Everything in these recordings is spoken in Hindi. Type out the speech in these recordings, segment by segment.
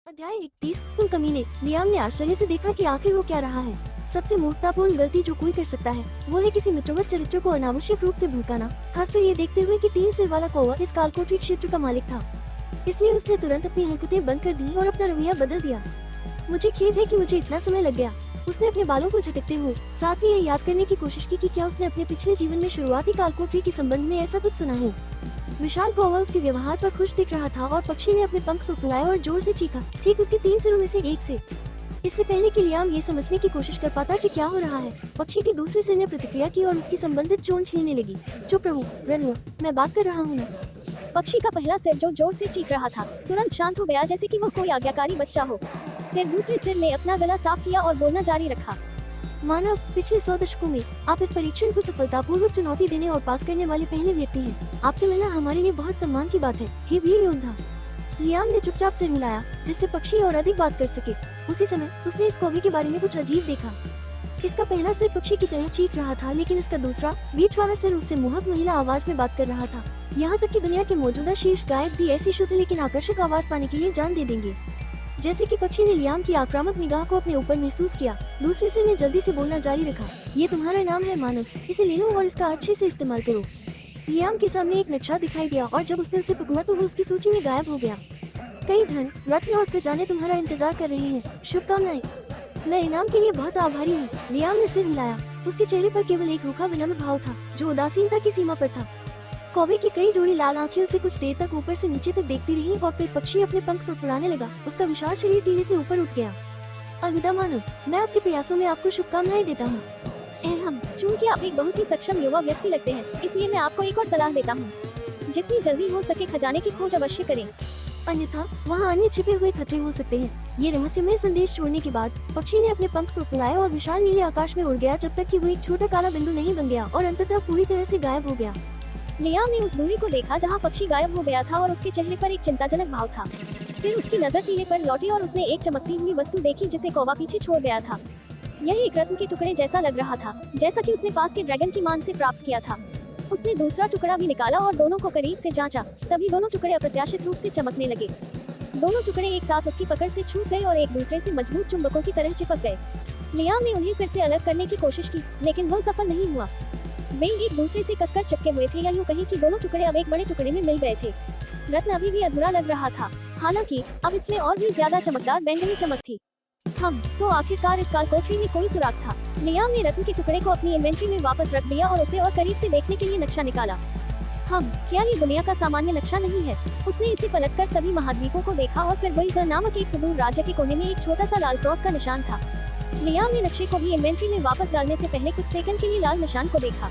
अध्याय 31। तुम कमीने। लियाम ने आश्चर्य से देखा कि आखिर वो क्या रहा है। सबसे मूर्खतापूर्ण गलती जो कोई कर सकता है वो है किसी मित्रवत चरित्र को अनावश्यक रूप से भड़काना, खासकर ये देखते हुए कि 3 सिर वाला कौवा इस कालकोठरी क्षेत्र का मालिक था। इसलिए उसने तुरंत अपनी हरकतें बंद कर दी और अपना रवैया बदल दिया। मुझे खेद है कि मुझे इतना समय लग गया। उसने अपने बालों को झटकते हुए साथ ही यह याद करने की कोशिश की कि क्या उसने अपने पिछले जीवन में शुरुआती कालकोठरी के संबंध में ऐसा कुछ सुना है। विशाल कौवा उसके व्यवहार पर खुश दिख रहा था और पक्षी ने अपने पंख फुलाए और जोर से चीखा, ठीक उसके 3 सिरों में से एक से। इससे पहले कि लियाम ये समझने की कोशिश कर पाता कि क्या हो रहा है, पक्षी के दूसरे सिर ने प्रतिक्रिया की और उसकी संबंधित चोंच हिलने लगी। चुप रहो रनुआ, मैं बात कर रहा हूँ ना। पक्षी का पहला सिर जो जोर से चीख रहा था तुरंत शांत हो गया, जैसे कि वो कोई आज्ञाकारी बच्चा हो। फिर दूसरे सिर ने अपना गला साफ किया और बोलना जारी रखा। मानव, पिछले 100 दशकों में आप इस परीक्षण को सफलतापूर्वक चुनौती देने और पास करने वाले पहले व्यक्ति हैं। आपसे मिलना हमारे लिए बहुत सम्मान की बात है। हे वीर योद्धा। लियाम ने चुपचाप सिर हिलाया जिससे पक्षी और अधिक बात कर सके। उसी समय उसने इस कौवे के बारे में कुछ अजीब देखा। इसका पहला सिर पक्षी की तरह चीख रहा था, लेकिन इसका दूसरा बीच वाला सिर उससे मोहक महिला आवाज में बात कर रहा था। यहाँ तक कि दुनिया के मौजूदा शीर्ष गायक भी ऐसी शुद्ध लेकिन आकर्षक आवाज पाने के लिए जान दे देंगे। जैसे कि पक्षी ने लियाम की आक्रामक निगाह को अपने ऊपर महसूस किया, दूसरे सिर ने जल्दी से बोलना जारी रखा। ये तुम्हारा नाम है मानव, इसे ले लो और इसका अच्छे से इस्तेमाल करो। लियाम के सामने एक नक्शा दिखाई दिया और जब उसने उसे पकड़ा तो वो उसकी सूची में गायब हो गया। कई धन, रत्न और खजाने तुम्हारा इंतजार कर रहे हैं। शुभकामनाएं। मैं इनाम के लिए बहुत आभारी हूँ। लियाम ने सिर हिलाया। उसके चेहरे पर केवल एक रूखा विनम्र भाव था जो उदासीनता की सीमा पर था। कौवे की कई जोड़ी लाल आंखें उसे कुछ देर तक ऊपर से नीचे तक देखती रहीं और फिर पक्षी अपने पंख फड़फड़ाने लगा। उसका विशाल शरीर टीले से ऊपर उठ गया। अलविदा मानव, मैं आपके प्रयासों में आपको शुभकामनाएं देता हूँ। हम चूंकि आप एक बहुत ही सक्षम युवा व्यक्ति लगते हैं, इसलिए मैं आपको एक और सलाह देता हूँ। जितनी जल्दी हो सके खजाने की खोज अवश्य करें, अन्यथा वहाँ अन्य छिपे हुए खतरे हो सकते हैं। ये रहस्यमय संदेश छोड़ने के बाद पक्षी ने अपने पंख फड़फड़ाए और विशाल नीले आकाश में उड़ गया जब तक कि वो एक छोटा काला बिंदु नहीं बन गया और अंततः पूरी तरह से गायब हो गया। लियाम ने उस दूरी को देखा जहां पक्षी गायब हो गया था और उसके चेहरे पर एक चिंताजनक भाव था। फिर उसकी नजर टीले पर लौटी और उसने एक चमकती हुई वस्तु देखी जिसे कौवा पीछे छोड़ गया था। यह एक रत्न के टुकड़े जैसा लग रहा था, जैसा कि उसने पास के ड्रैगन की मान से प्राप्त किया था। उसने दूसरा टुकड़ा भी निकाला और दोनों को करीब से जांचा, तभी दोनों टुकड़े अप्रत्याशित रूप से चमकने लगे। दोनों टुकड़े एक साथ उसकी पकड़ से छूट गए और एक दूसरे से मजबूत चुंबकों की तरह चिपक गए। लियाम ने उन्हें फिर से अलग करने की कोशिश की, लेकिन वो सफल नहीं हुआ। वे एक दूसरे से कसकर चिपके हुए थे, या यूं कहीं कि दोनों टुकड़े अब एक बड़े टुकड़े में मिल गए थे। रत्न अभी भी अधूरा लग रहा था, हालांकि अब इसमें और भी ज्यादा चमकदार बैंगनी चमक थी। तो आखिरकार इस कालकोठरी में कोई सुराग था। लियाम ने रत्न के टुकड़े को अपनी इन्वेंट्री में वापस रख दिया और उसे और करीब से देखने के लिए नक्शा निकाला। क्या ये दुनिया का सामान्य नक्शा नहीं है? उसने इसे पलटकर सभी महाद्वीपों को देखा और फिर वोइजर नामक एक सुदूर राज्य के कोने में एक छोटा सा लाल क्रॉस का निशान था। लियाम ने नक्शे को भी इन्वेंट्री में वापस डालने से पहले कुछ सेकंड के लिए लाल निशान को देखा।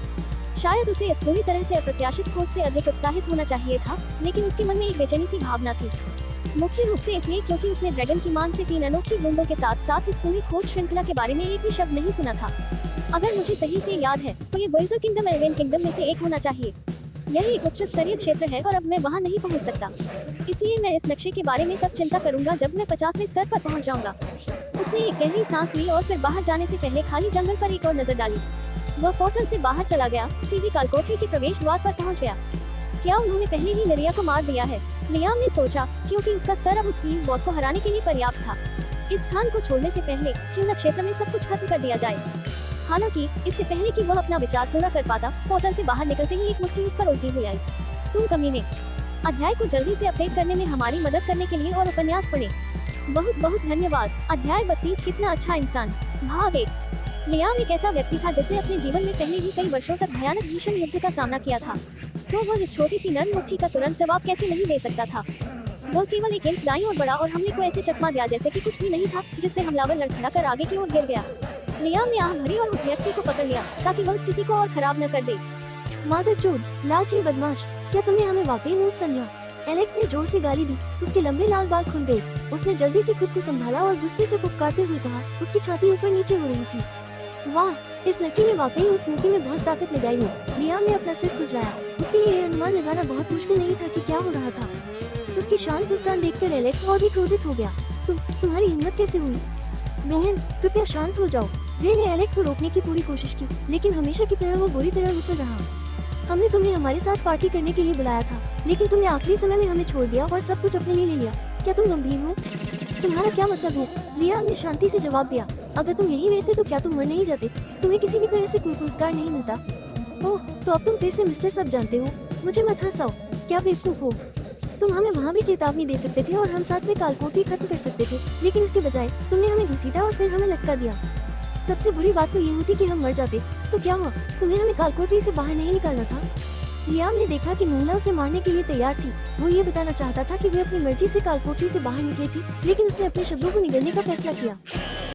शायद उसे इस पूरी तरह से अप्रत्याशित खोज से अधिक उत्साहित होना चाहिए था, लेकिन उसके मन में एक बेचैनी सी भावना थी। मुख्य रूप से इसलिए क्योंकि उसने ड्रैगन की मान से 3 अनोखी बूंदों के साथ साथ इस पूरी खोज श्रृंखला के बारे में एक भी शब्द नहीं सुना था। अगर मुझे सही से याद है तो ये वोइजर किंगडम एल्वेन किंगडम में से एक होना चाहिए। यह एक उच्च स्तरीय क्षेत्र है और अब मैं वहाँ नहीं पहुँच सकता, इसलिए मैं इस नक्शे के बारे में तब चिंता करूंगा जब मैं 50वें स्तर पर पहुँच जाऊंगा। उसने एक गहरी सांस ली और फिर बाहर जाने से पहले खाली जंगल पर एक और नजर डाली। वह पोर्टल से बाहर चला गया, सीधी कालकोठरी के प्रवेश द्वार पर पहुंच गया। क्या उन्होंने पहले ही नरिया को मार दिया है? लियाम ने सोचा, क्योंकि उसका स्तर अब उस फील्ड बॉस को हराने के लिए पर्याप्त था। इस स्थान को छोड़ने से पहले क्यों न क्षेत्र में सब कुछ खत्म कर दिया जाए। हालांकि इससे पहले कि वह अपना विचार पूरा कर पाता, पोर्टल से बाहर निकलते ही एक मुट्ठी उस पर उल्टी हुई आई। तुम कमीने। अध्याय को जल्दी से अपडेट करने में हमारी मदद करने के लिए और उपन्यास पढ़ें। बहुत बहुत धन्यवाद। अध्याय 32। कितना अच्छा इंसान। भाग 1। लियाम एक ऐसा व्यक्ति था जिसने अपने जीवन में पहले ही कई वर्षों तक भयानक भीषण युद्ध का सामना किया था, तो वह इस छोटी सी नर्म मुट्ठी का तुरंत जवाब कैसे नहीं दे सकता था। वह केवल 1 इंच दाईं और बढ़ा और हमले को ऐसे चकमा दिया जैसे कि कुछ भी नहीं था, जिससे हमलावर लड़खड़ाकर आगे की ओर गिर गया। लियाम ने आह भरी और उस व्यक्ति को पकड़ लिया ताकि वह स्थिति को और खराब न कर दे। मादरचोद, लालची बदमाश, क्या तुमने हमें वाकई मूर्ख समझा? एलेक्स ने जोर से गाली दी। उसके लंबे लाल बाल खुल गए। उसने जल्दी से खुद को संभाला और गुस्से से फुफकारते हुए कहा। उसकी छाती ऊपर नीचे हो रही थी। वाह, इस लड़की ने वाकई उस मूर्ति में बहुत ताकत लगाई है। लियाम ने अपना सिर खुजलाया। उसके लिए यह अनुमान लगाना बहुत मुश्किल नहीं था कि क्या हो रहा था। उसकी शांत मुस्कान देखकर एलेक्स और भी क्रोधित हो गया। तुम्हारी हिम्मत कैसे हुई? बहन, कृपया शांत हो जाओ। रे ने एलेक्स को रोकने की पूरी कोशिश की, लेकिन हमेशा की तरह वो बुरी तरह विफल रहा। हमने तुम्हें हमारे साथ पार्टी करने के लिए बुलाया था, लेकिन तुमने आखिरी समय में हमें छोड़ दिया और सब कुछ अपने लिए ले लिया। क्या तुम गंभीर हो? तुम्हारा क्या मतलब है? लियाम ने शांति से जवाब दिया, अगर तुम यहीं रहते तो क्या तुम मर नहीं जाते? तुम्हें किसी भी तरह से कोई पुरस्कार नहीं मिलता। ओह, तो अब तुम फिर से मिस्टर सब जानते हो। मुझे मत हंसाओ, क्या बेवकूफ हो। तुम हमें वहाँ भी चेतावनी दे सकते थे और हम साथ में कालकोट भी खत्म कर सकते थे, लेकिन इसके बजाय तुमने हमें घसीटा और फिर हमें लटका दिया। सबसे बुरी बात तो ये होती कि हम मर जाते, तो क्या हुआ? तुम्हें हमें कालकोटरी से बाहर नहीं निकालना था। लियाम ने देखा कि महिला उसे मारने के लिए तैयार थी। वो ये बताना चाहता था कि वे अपनी मर्जी से कालकोटरी से बाहर निकली थी, लेकिन उसने अपने शब्दों को निगलने का फैसला किया।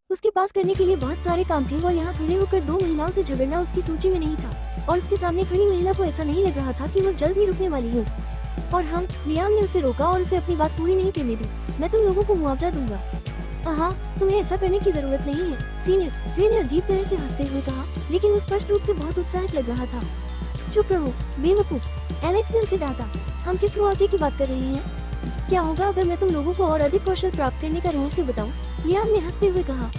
उसके पास करने के लिए बहुत सारे काम थे और यहाँ खड़े होकर दो महिलाओं से झगड़ना उसकी सूची में नहीं था। और उसके सामने खड़ी महिला को ऐसा नहीं लग रहा था कि वो जल्द ही रुकने वाली है। और हम, लियाम ने उसे रोका और उसे अपनी बात पूरी नहीं करने दी। मैं तुम लोगों को मुआवजा दूंगा। हाँ, तुम्हें ऐसा करने की जरूरत नहीं है, सीनियर, रे ने अजीब तरह से हंसते हुए कहा, लेकिन वो स्पष्ट रूप से बहुत उत्साहित लग रहा था। चुप रहो, बेवकूफ, एलेक्स ने उसे डांटा। हम किस मुआवजे की बात कर रहे हैं? क्या होगा अगर मैं तुम लोगों को और अधिक कौशल प्राप्त करने का रहस्य बताऊं? लियाम ने हंसते हुए कहा।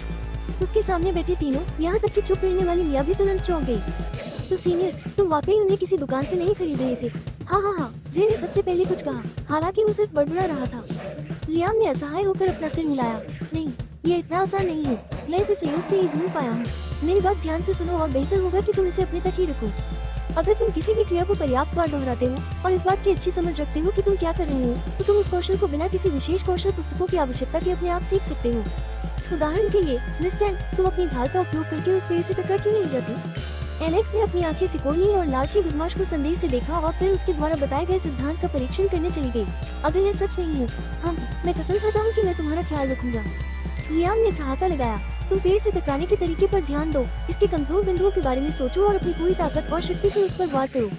उसके सामने बैठे तीनों, यहाँ तक कि चुप रहने वाली मिया भी तुरंत चौंक गई। तो सीनियर, तुम वाकई उन्हें किसी दुकान से नहीं खरीद रहे थे? हाँ, रे ने सबसे पहले कुछ कहा, हालांकि वो सिर्फ बड़बड़ा रहा था। लियाम ने असहाय होकर अपना सिर हिलाया। नहीं, ये इतना आसान नहीं है, मैं इसे संयोग से ही ढूंढ पाया हूँ। मेरी बात ध्यान से सुनो और बेहतर होगा कि तुम इसे अपने तक ही रखो। अगर तुम किसी भी क्रिया को पर्याप्त बार दोहराते हो और इस बात की अच्छी समझ रखते हो कि तुम क्या कर रहे हो, तो तुम उस कौशल को बिना किसी विशेष कौशल पुस्तकों की आवश्यकता के अपने आप सीख सकते हो। उदाहरण के लिए, मिस्टर, तुम अपनी ढाल का उपयोग करके उस पेड़ से टकरा क्यों नहीं जाती? एलेक्स ने अपनी आंखें सिकोड़ ली और लालची बदमाश को संदेह से देखा और फिर उसके द्वारा बताए गए सिद्धांत का परीक्षण करने चली गई। अगर यह सच नहीं है, मैं कसम खाता हूँ कि मैं तुम्हारा ख्याल रखूंगा। लियाम ने ठहाका लगाया। तुम पेड़ से टकराने के तरीके पर ध्यान दो, इसके कमजोर बिंदुओं के बारे में सोचो और अपनी पूरी ताकत और शक्ति से उस पर वार करो।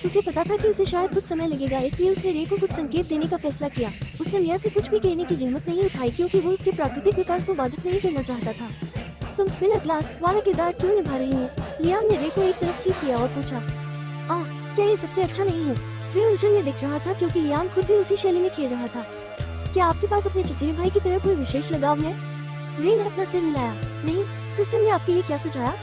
उसे पता था कि उसे शायद कुछ समय लगेगा, इसलिए उसने रे को कुछ संकेत देने का फैसला किया। उसने मिया से कुछ भी कहने की हिम्मत नहीं उठाई क्योंकि वो उसके प्राकृतिक विकास को बाधित नहीं करना चाहता था। तुम मिडिल क्लास वाला किरदार क्यों निभा रही हो? लियाम ने रे को एक तरफ खींच लिया और पूछा। क्या ये सबसे अच्छा नहीं है? रे उलझन में दिख रहा था क्योंकि लियाम खुद भी उसी शैली में खेल रहा था। क्या आपके पास अपने चचेरे भाई की तरफ कोई विशेष लगाव है? रे ने अपना सिर हिलाया। नहीं, सिस्टर ने आपके लिए क्या सुझाया?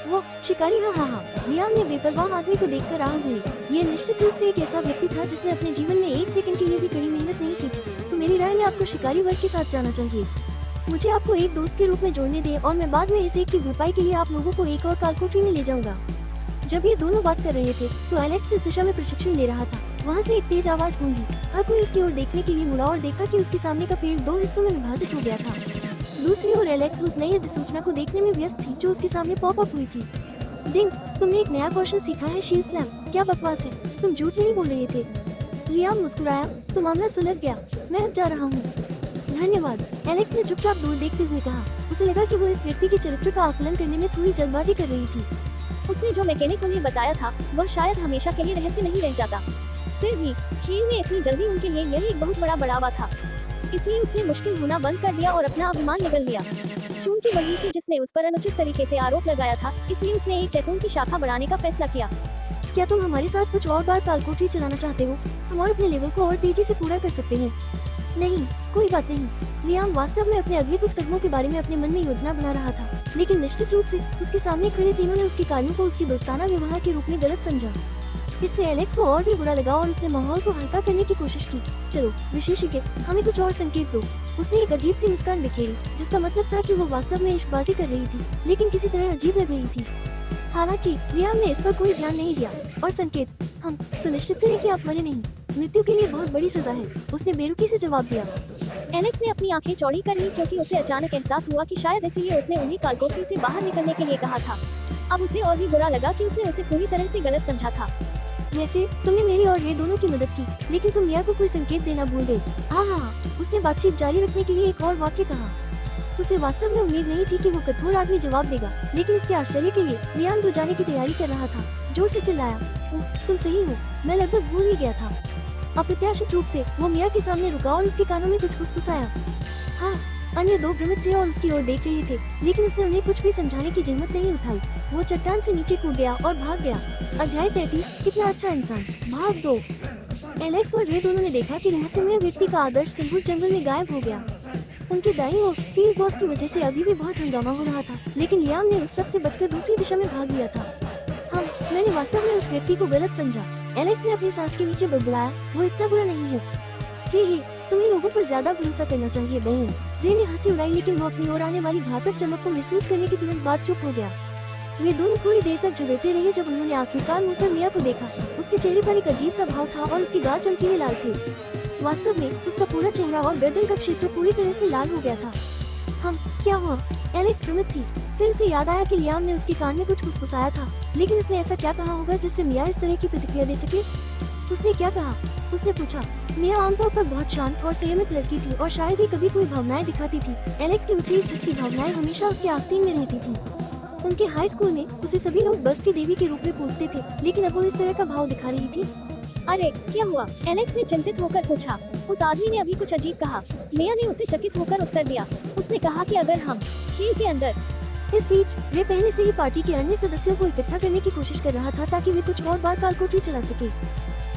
वो शिकारी। हाँ। लियाम ने बेपरवाह आदमी को देखकर आह भरी। ये निश्चित रूप से एक ऐसा व्यक्ति था जिसने अपने जीवन में एक सेकंड के लिए भी कड़ी मेहनत नहीं की थी। तो मेरी राय में आपको शिकारी वर्ग के साथ जाना चाहिए। मुझे आपको एक दोस्त के रूप में जोड़ने दें और मैं बाद में इस एक की भरपाई के लिए आप लोगों को एक और कालकोटरी में ले जाऊंगा। जब ये दोनों बात कर रहे थे तो एलेक्स इस दिशा में प्रशिक्षण ले रहा था। वहाँ से एक तेज आवाज गूंजी। हर कोई उसकी ओर देखने के लिए मुड़ा और देखा कि उसके सामने का पेड़ दो हिस्सों में विभाजित हो गया था। दूसरी ओर एलेक्स उस नई अधिसूचना को देखने में व्यस्त थी जो उसके सामने पॉप अप हुई थी। डिंग, तुमने एक नया कौशल सीखा है शील्ड स्लैम। क्या बकवास है, तुम झूठ नहीं बोल रहे थे। लियाम मुस्कुराया। तो मामला सुलझ गया, मैं अब जा रहा हूँ। धन्यवाद, एलेक्स ने चुपचाप दूर देखते हुए कहा। उसे लगा कि वो इस व्यक्ति के चरित्र का आकलन करने में थोड़ी जल्दबाजी कर रही थी। उसने जो मैकेनिक उन्हें बताया था वह शायद हमेशा के लिए रहस्य नहीं रह जाता। फिर भी खेल में इतनी जल्दी उनके लिए यह एक बहुत बड़ा बढ़ावा था, इसलिए उसने मुश्किल होना बंद कर दिया और अपना अभिमान निगल लिया। चूंकि वही थी जिसने उस पर अनुचित तरीके से आरोप लगाया था, इसलिए उसने एक जैतून की शाखा बढ़ाने का फैसला किया। क्या तुम हमारे साथ कुछ और बार कालकोटरी चलाना चाहते हो? हम और अपने लेवल को और तेजी से पूरा कर सकते हैं। नहीं, कोई बात नहीं। लियाम वास्तव में अपने अगले कुछ कदमों के बारे में अपने मन में योजना बना रहा था, लेकिन निश्चित रूप से उसके सामने खड़े तीनों ने उसके कार्यों को उसकी दोस्ताना व्यवहार के रूप में गलत समझा। इससे एलेक्स को और भी बुरा लगा और उसने माहौल को हल्का करने की कोशिश की। चलो विशेषज्ञ, हमें कुछ और संकेत दो। उसने एक अजीब सी मुस्कान बिखेरी, जिसका मतलब था कि वो वास्तव में इश्कबाजी कर रही थी, लेकिन किसी तरह अजीब लग रही थी। हालांकि लियाम ने इस पर कोई ध्यान नहीं दिया। और संकेत, हम सुनिश्चित करें कि आप मरे नहीं। मृत्यु के लिए बहुत बड़ी सजा है, उसने बेरुखी से जवाब दिया। एलेक्स ने अपनी आंखें चौड़ी कर ली क्योंकि उसे अचानक एहसास हुआ कि शायद इसीलिए उसने उन्हें कालकोटरी से बाहर निकलने के लिए कहा था। अब उसे और भी बुरा लगा कि उसने उसे पूरी तरह से गलत समझा था। वैसे तुमने मेरी और रे दोनों की मदद की, लेकिन तुम मिया को कोई संकेत देना भूल गए। हाँ, उसने बातचीत जारी रखने के लिए एक और वाक्य कहा। उसे वास्तव में उम्मीद नहीं थी कि वो कठोर आदमी जवाब देगा, लेकिन उसके आश्चर्य के लिए लियाम तो जाने की तैयारी कर रहा था। जोर से चिल्लाया, तुम सही हो, मैं लगभग भूल ही गया था। अप्रत्याशित रूप से वो मिया के सामने रुका और उसके कानों में कुछ फुसफुसाया। हाँ, अन्य दो भ्रमित थे और उसकी ओर देख रहे थे, लेकिन उसने उन्हें कुछ भी समझाने की हिम्मत नहीं उठाई। वो चट्टान से नीचे कूद गया और भाग गया। अध्याय 33, कितना अच्छा इंसान, भाग 2। एलेक्स और रे दोनों ने देखा कि रहस्यमय व्यक्ति का आदर्श सिंहूट जंगल में गायब हो गया। उनके दाईं ओर फील्ड बॉस की वजह से अभी भी बहुत हंगामा हो रहा था, लेकिन लियाम ने उस सब से बचकर दूसरी दिशा में भाग लिया था। हाँ, मैंने वास्तव में उस व्यक्ति को गलत समझा। एलेक्स ने अपनी सांस के नीचे बड़बड़ाया, वो इतना बुरा नहीं है। ही, तुम्हें लोगों पर ज्यादा भरोसा करना चाहिए बहन। रे ने हंसी उड़ाई, लेकिन वो अपनी ओर आने वाली घातक चमक को महसूस करने के तुरंत बाद चुप हो गया। वे दोनों थोड़ी देर तक झगड़ते रहे। जब उन्होंने आखिरकार मुड़कर मिया को देखा, उसके चेहरे पर एक अजीब सा भाव था और उसकी गाल चमकीले लाल थे। वास्तव में उसका पूरा चेहरा और गर्दन का क्षेत्र पूरी तरह से लाल हो गया था। क्या हुआ? एलेक्स भ्रमित थी। फिर उसे याद आया कि लियाम ने उसके कान में कुछ फुसफुसाया था, लेकिन उसने ऐसा क्या कहा होगा जिससे मिया इस तरह की प्रतिक्रिया दे सके? उसने क्या कहा? उसने पूछा। मिया आमतौर पर बहुत शांत और संयमित लड़की थी और शायद ही कभी कोई भावनाएं दिखाती थी। एलेक्स के विपरीत, जिसकी भावनाएं हमेशा उसके आस्तीन में रहती थी। उनके हाई स्कूल में उसे सभी लोग बर्फ की देवी के रूप में पूछते थे, लेकिन अब वो इस तरह का भाव दिखा रही थी। अरे क्या हुआ? एलेक्स ने चिंतित होकर पूछा। उस आदमी ने अभी कुछ अजीब कहा। मिया ने उसे चकित होकर उत्तर दिया। उसने कहा कि अगर हम खेल के अंदर। इस बीच वे पहले से ही पार्टी के अन्य सदस्यों को इकट्ठा करने की कोशिश कर रहा था ताकि वे कुछ और बार कालकोठरी चला सके।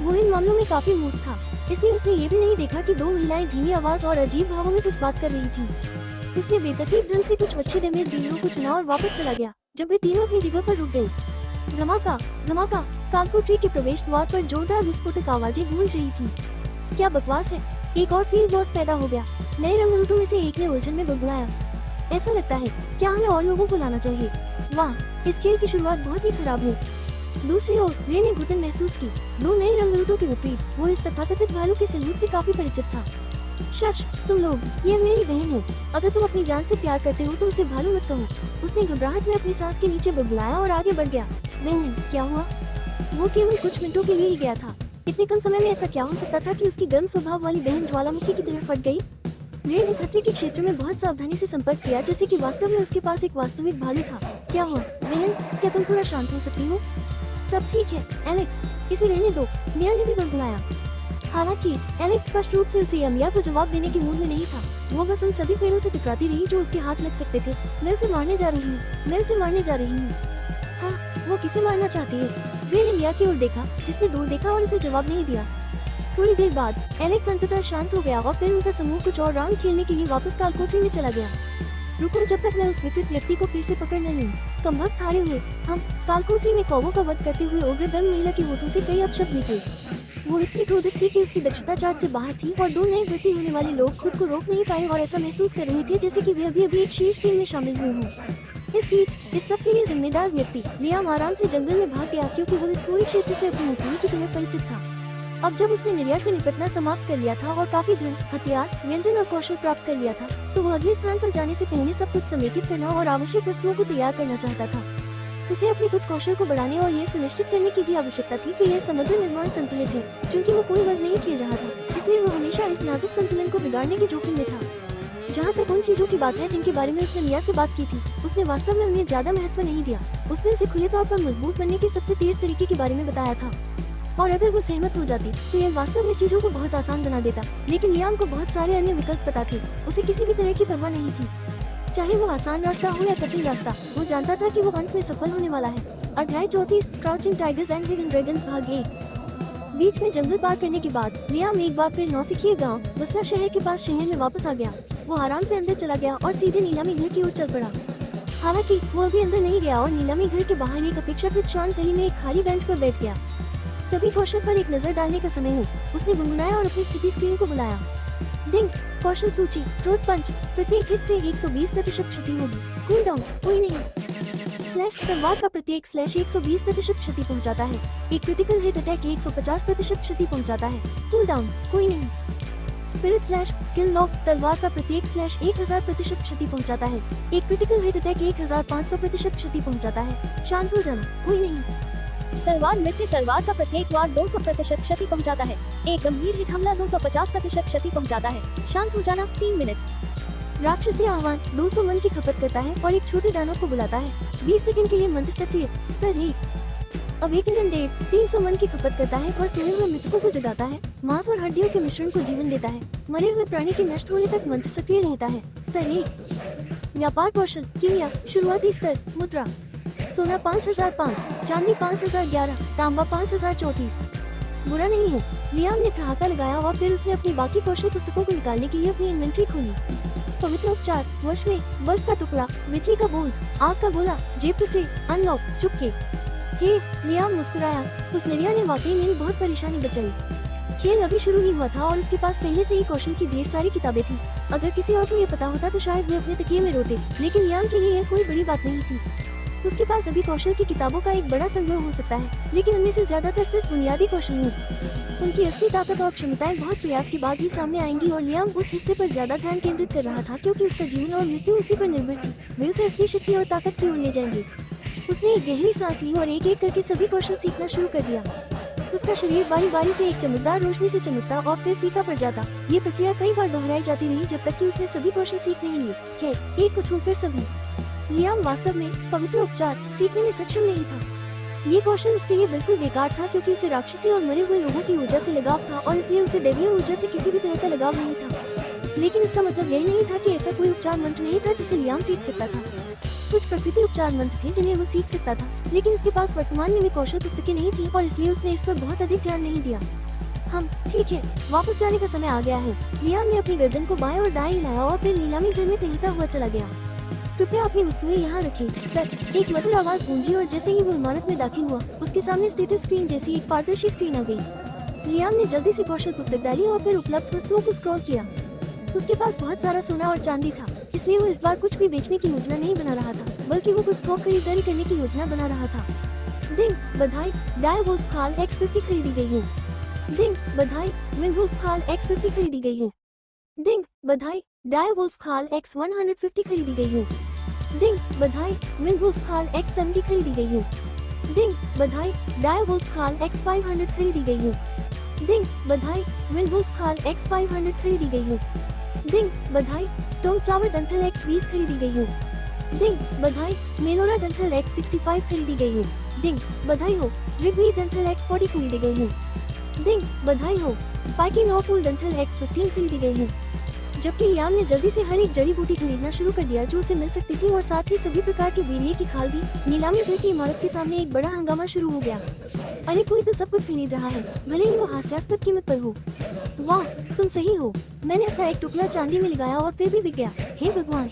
वो इन मामलों में काफी मूर्ख था, इसलिए उसने ये भी नहीं देखा कि दो महिलाएं धीमी आवाज और अजीब भावों में कुछ बात कर रही थी। उसने बेतरतीब ढंग से कुछ अच्छे दमे डीलरों को चुना और वापस चला गया। जब वे तीनों अपनी जगह पर रुक गए, धमाका धमाका, कालकोठरी के प्रवेश द्वार पर जोरदार विस्फोटक आवाजें गूंज रही थी। क्या बकवास है! एक और फील्ड बॉस पैदा हो गया। नए रंगरूटों में से एक ने उलझन में बुड़बुड़ाया। ऐसा लगता है, क्या हमें और लोगों को लाना चाहिए? वाह, इस खेल की शुरुआत बहुत ही खराब हुई। दूसरी ओर रे ने घुटन महसूस की। दो नए रंगरूटों के विपरीत, वो इस तथाकथित भालू के सलूट से काफी परिचित था। शश, तुम लोग, ये मेरी बहन है। अगर तुम अपनी जान से प्यार करते हो तो उसे भालू मत कहो। उसने घबराहट में अपनी सांस के नीचे बुड़बुड़ाया और आगे बढ़ गया। बहन, क्या हुआ? वो केवल कुछ मिनटों के लिए ही गया था। इतने कम समय में ऐसा क्या हो सकता था कि उसकी गर्म स्वभाव वाली बहन ज्वालामुखी की तरह फट गई? रे ने खतरे के क्षेत्र में बहुत सावधानी से संपर्क किया, जैसे कि वास्तव में उसके पास एक वास्तविक भालू था। क्या हुआ बहन? क्या तुम थोड़ा शांत हो सकती हो? सब ठीक है एलेक्स, इसे रहने दो, मिया ने भी बुड़बुड़ाया। हालांकि एलेक्स स्पष्ट रूप से उसे या मिया को जवाब देने के मूड में नहीं था। वो बस उन सभी पेड़ों से टकराती रही जो उसके हाथ लग सकते थे। मैं उसे मारने जा रही हूँ, मैं उसे मारने जा रही हूँ। हाँ, वो किसे मारना चाहती है? रे ने मिया की ओर देखा, जिसने दूर देखा और उसे जवाब नहीं दिया। थोड़ी देर बाद एलेक्स अंततः शांत हो गया और फिर उनका समूह कुछ और राउंड खेलने के लिए वापस कालकोठरी में चला गया। रुको, जब तक मैं उस विकृत व्यक्ति को फिर से पकड़ नहीं लूं। कमबख्त हारे हुए हम कालकोठरी में कौवों का वध करते हुए उग्रदम महिला के होठों से कई अपशब्द निकले। वो इतनी क्रोधित थी कि उसकी दक्षता चार्ट से बाहर थी और दो नए भर्ती होने वाले लोग खुद को रोक नहीं पाए और ऐसा महसूस कर रहे थे जैसे कि वे अभी एक शीर्ष टीम में शामिल हुए हों। इस बीच इस सब के लिए जिम्मेदार व्यक्ति लियाम आराम से जंगल में भाग गया, क्योंकि वो इस पूरे क्षेत्र से अपनी मुठभेड़ की तरह परिचित था। अब जब उसने निर्या से निपटना समाप्त कर लिया था और काफी धन, हथियार, व्यंजन और कौशल प्राप्त कर लिया था, तो वो अगले स्थान पर जाने से पहले सब कुछ समेकित करना और आवश्यक वस्तुओं को तैयार करना चाहता था। उसे अपने खुद कौशल को बढ़ाने और ये सुनिश्चित करने की भी आवश्यकता थी कि यह समग्र निर्माण संतुलित है। चूंकि वो कोई वर्ग नहीं खेल रहा था, इसलिए वो हमेशा इस नाजुक संतुलन को बिगाड़ने के जोखिम में था। जहाँ तक उन चीजों की बात है जिनके बारे में उसने मिया से बात की थी, उसने वास्तव में उन्हें ज्यादा महत्व नहीं दिया। उसने उसे खुले तौर पर मजबूत बनने के सबसे तेज तरीके के बारे में बताया था, और अगर वो सहमत हो जाती तो यह वास्तव में चीजों को बहुत आसान बना देता। लेकिन लियाम को बहुत सारे अन्य विकल्प पता थे। उसे किसी भी तरह की परवाह नहीं थी, चाहे वो आसान रास्ता हो या कठिन रास्ता। वो जानता था कि वो अंत में सफल होने वाला है। अध्याय 34, crouching tigers and hidden dragons, भाग 1। बीच में जंगल पार करने के बाद लियाम एक बार फिर नौसिखिए गांव बसरा शहर के पास शहर में वापस आ गया। वो आराम से अंदर चला गया और सीधे नीलामी घर की ओर चल पड़ा। हालांकि वो अभी अंदर नहीं गया और नीलामी घर के बाहर एक अपेक्षाकृत शांत गली में एक खाली बेंच पर बैठ गया। सभी कौशल पर एक नजर डालने का समय हो, उसने गुनगुनाया और अपनी स्थिति स्क्रीन को बुलाया। डिंग, कौशल सूची, ट्रूथ पंच, प्रत्येक हिट से 120% क्षति होगी। कूल डाउन, कोई नहीं। स्लैश, तलवार का प्रत्येक स्लैश 120% क्षति पहुंचाता है। एक क्रिटिकल हिट अटैक 150% क्षति पहुंचाता है। कूल डाउन, कोई नहीं। स्पिरिट स्लैश, स्किल लॉक, तलवार का प्रत्येक स्लैश 1000% क्षति पहुंचाता है। एक क्रिटिकल हिट अटैक 1500% क्षति पहुंचाता है। शांत हो जाना, कोई नहीं। तलवार नृत्य, तलवार का प्रत्येक वार 200% क्षति पहुंचाता है। एक गंभीर हिट हमला 250% क्षति पहुंचाता है। शांत हो जाना, 3 मिनट। राक्षसी आह्वान 200 मन की खपत करता है और एक छोटे दानव को बुलाता है। 20 सेकंड के लिए मंत्र सक्रिय, स्तर 1। अवेकन डेट 300 मन की खपत करता है और सोए हुए मृतकों को जगाता है। मांस और हड्डियों के मिश्रण को जीवन देता है। मरे हुए प्राणी के नष्ट होने तक मंत्र सक्रिय रहता है। स्तर 1। व्यापार कौशल, क्रिया, शुरुआती स्तर, मुद्रा, सोना 5005, चांदी 5011, तांबा 5034। बुरा नहीं है। लियाम ने ठहाका लगाया और फिर उसने अपनी बाकी कौशल पुस्तकों को निकालने के लिए अपनी इन्वेंट्री खोली। पवित्र उपचार, वश में, बर्फ का टुकड़ा, मिट्टी का बोल्ट, आग का गोला, जेब से, अनलॉक, चुपके। हे, लियाम मुस्कुराया। उस निर्या ने वाकई में बहुत परेशानी बचाई। खेल अभी शुरू ही हुआ था और उसके पास पहले से ही कौशल की ढेर सारी किताबें थी। अगर किसी और को ये पता होता तो शायद वे अपने तकिए में रोते, लेकिन लियाम के लिए यह कोई बड़ी बात नहीं थी। उसके पास अभी कौशल की किताबों का एक बड़ा संग्रह हो सकता है, लेकिन उनमें से ज्यादातर सिर्फ बुनियादी कौशल हैं। उनकी असली ताकत और क्षमताएं बहुत प्रयास के बाद ही सामने आएंगी और लियाम उस हिस्से पर ज्यादा ध्यान केंद्रित कर रहा था क्योंकि उसका जीवन और मृत्यु उसी पर निर्भर थी। वे उसे असली शक्ति और ताकत की ओर ले जाएंगे। उसने एक गहरी सांस ली और एक एक करके सभी कौशल सीखना शुरू कर दिया। उसका शरीर बारी बारी से एक चमकदार रोशनी से चमकता और फिर फीका पड़ जाता। ये प्रक्रिया कई बार दोहराई जाती रही जब तक कि उसने सभी कौशल सीख नहीं लिए। खैर, एक को छोड़कर सभी। लियाम वास्तव में पवित्र उपचार सीखने में सक्षम नहीं था। ये कौशल उसके लिए बिल्कुल बेकार था क्योंकि उसे राक्षसी और मरे हुए लोगों की ऊर्जा से लगाव था और इसलिए उसे दैवीय ऊर्जा से किसी भी तरह का लगाव नहीं था। लेकिन इसका मतलब यह नहीं था कि ऐसा कोई उपचार मंत्र नहीं था जिसे लियाम सीख सकता था। कुछ प्रकृति उपचार मंत्र थे जिन्हें वो सीख सकता था, लेकिन उसके पास वर्तमान में वे कौशल पुस्तकें नहीं थी और इसलिए उसने इस पर बहुत अधिक ध्यान नहीं दिया। हम ठीक है, वापस जाने का समय आ गया है। लियाम ने अपनी गर्दन को बाएं और दाएं हिलाया और फिर नीलामी घर में टहलता हुआ चला गया। कृपया अपनी वस्तुएं यहाँ रखें, सर। एक मधुर आवाज गूंजी और जैसे ही वो इमारत में दाखिल हुआ, उसके सामने स्टेटस स्क्रीन जैसी एक पारदर्शी स्क्रीन आ गई। लियाम ने जल्दी से कौशल पुस्तक डाली और फिर उपलब्ध वस्तुओं को स्क्रॉल किया। उसके पास बहुत सारा सोना और चांदी था, इसलिए वो इस बार कुछ भी बेचने की योजना नहीं बना रहा था, बल्कि वो कुछ थोक खरीदारी करने की योजना बना रहा था। डिंग बधाई, डायवोल्फ खाल X50 खरीदी गई है। डिंग बधाई, विलवुल्फ खाल X50 खरीदी गई है। डिंग बधाई, डायवोल्फ खाल X150 खरीदी गई है। डिंग बधाई, विलवुल्फ खाल X70 खरीदी गई है। डिंग बधाई, डायवोल्फ खाल X500 खरीदी गई है। डिंग बधाई, विलवुल्फ खाल X500 खरीदी गई है। डिंग बधाई, स्टोन फ्लावर डंथल X20 खरीदी गई है। डिंग बधाई, मेलोरा डंथल X65 खरीदी गई है। डिंग बधाई हो, रिगवी डंथल X40 खरीदी गई है। डिंग बधाई हो, स्पाइकी नॉफूल डंथल X15 खरीदी गई है। जबकि लियाम ने जल्दी से हर एक जड़ी बूटी खरीदना शुरू कर दिया जो उसे मिल सकती थी और साथ ही सभी प्रकार के बेरिए की खाल दी। नीलामी घर की इमारत के सामने एक बड़ा हंगामा शुरू हो गया। अरे कोई तो सब कुछ खरीद रहा है, भले ही वो हास्यास्पद कीमत पर हो। वाह, तुम सही हो। मैंने अपना एक टुकड़ा चांदी में लगाया और फिर भी बिक गया। हे भगवान,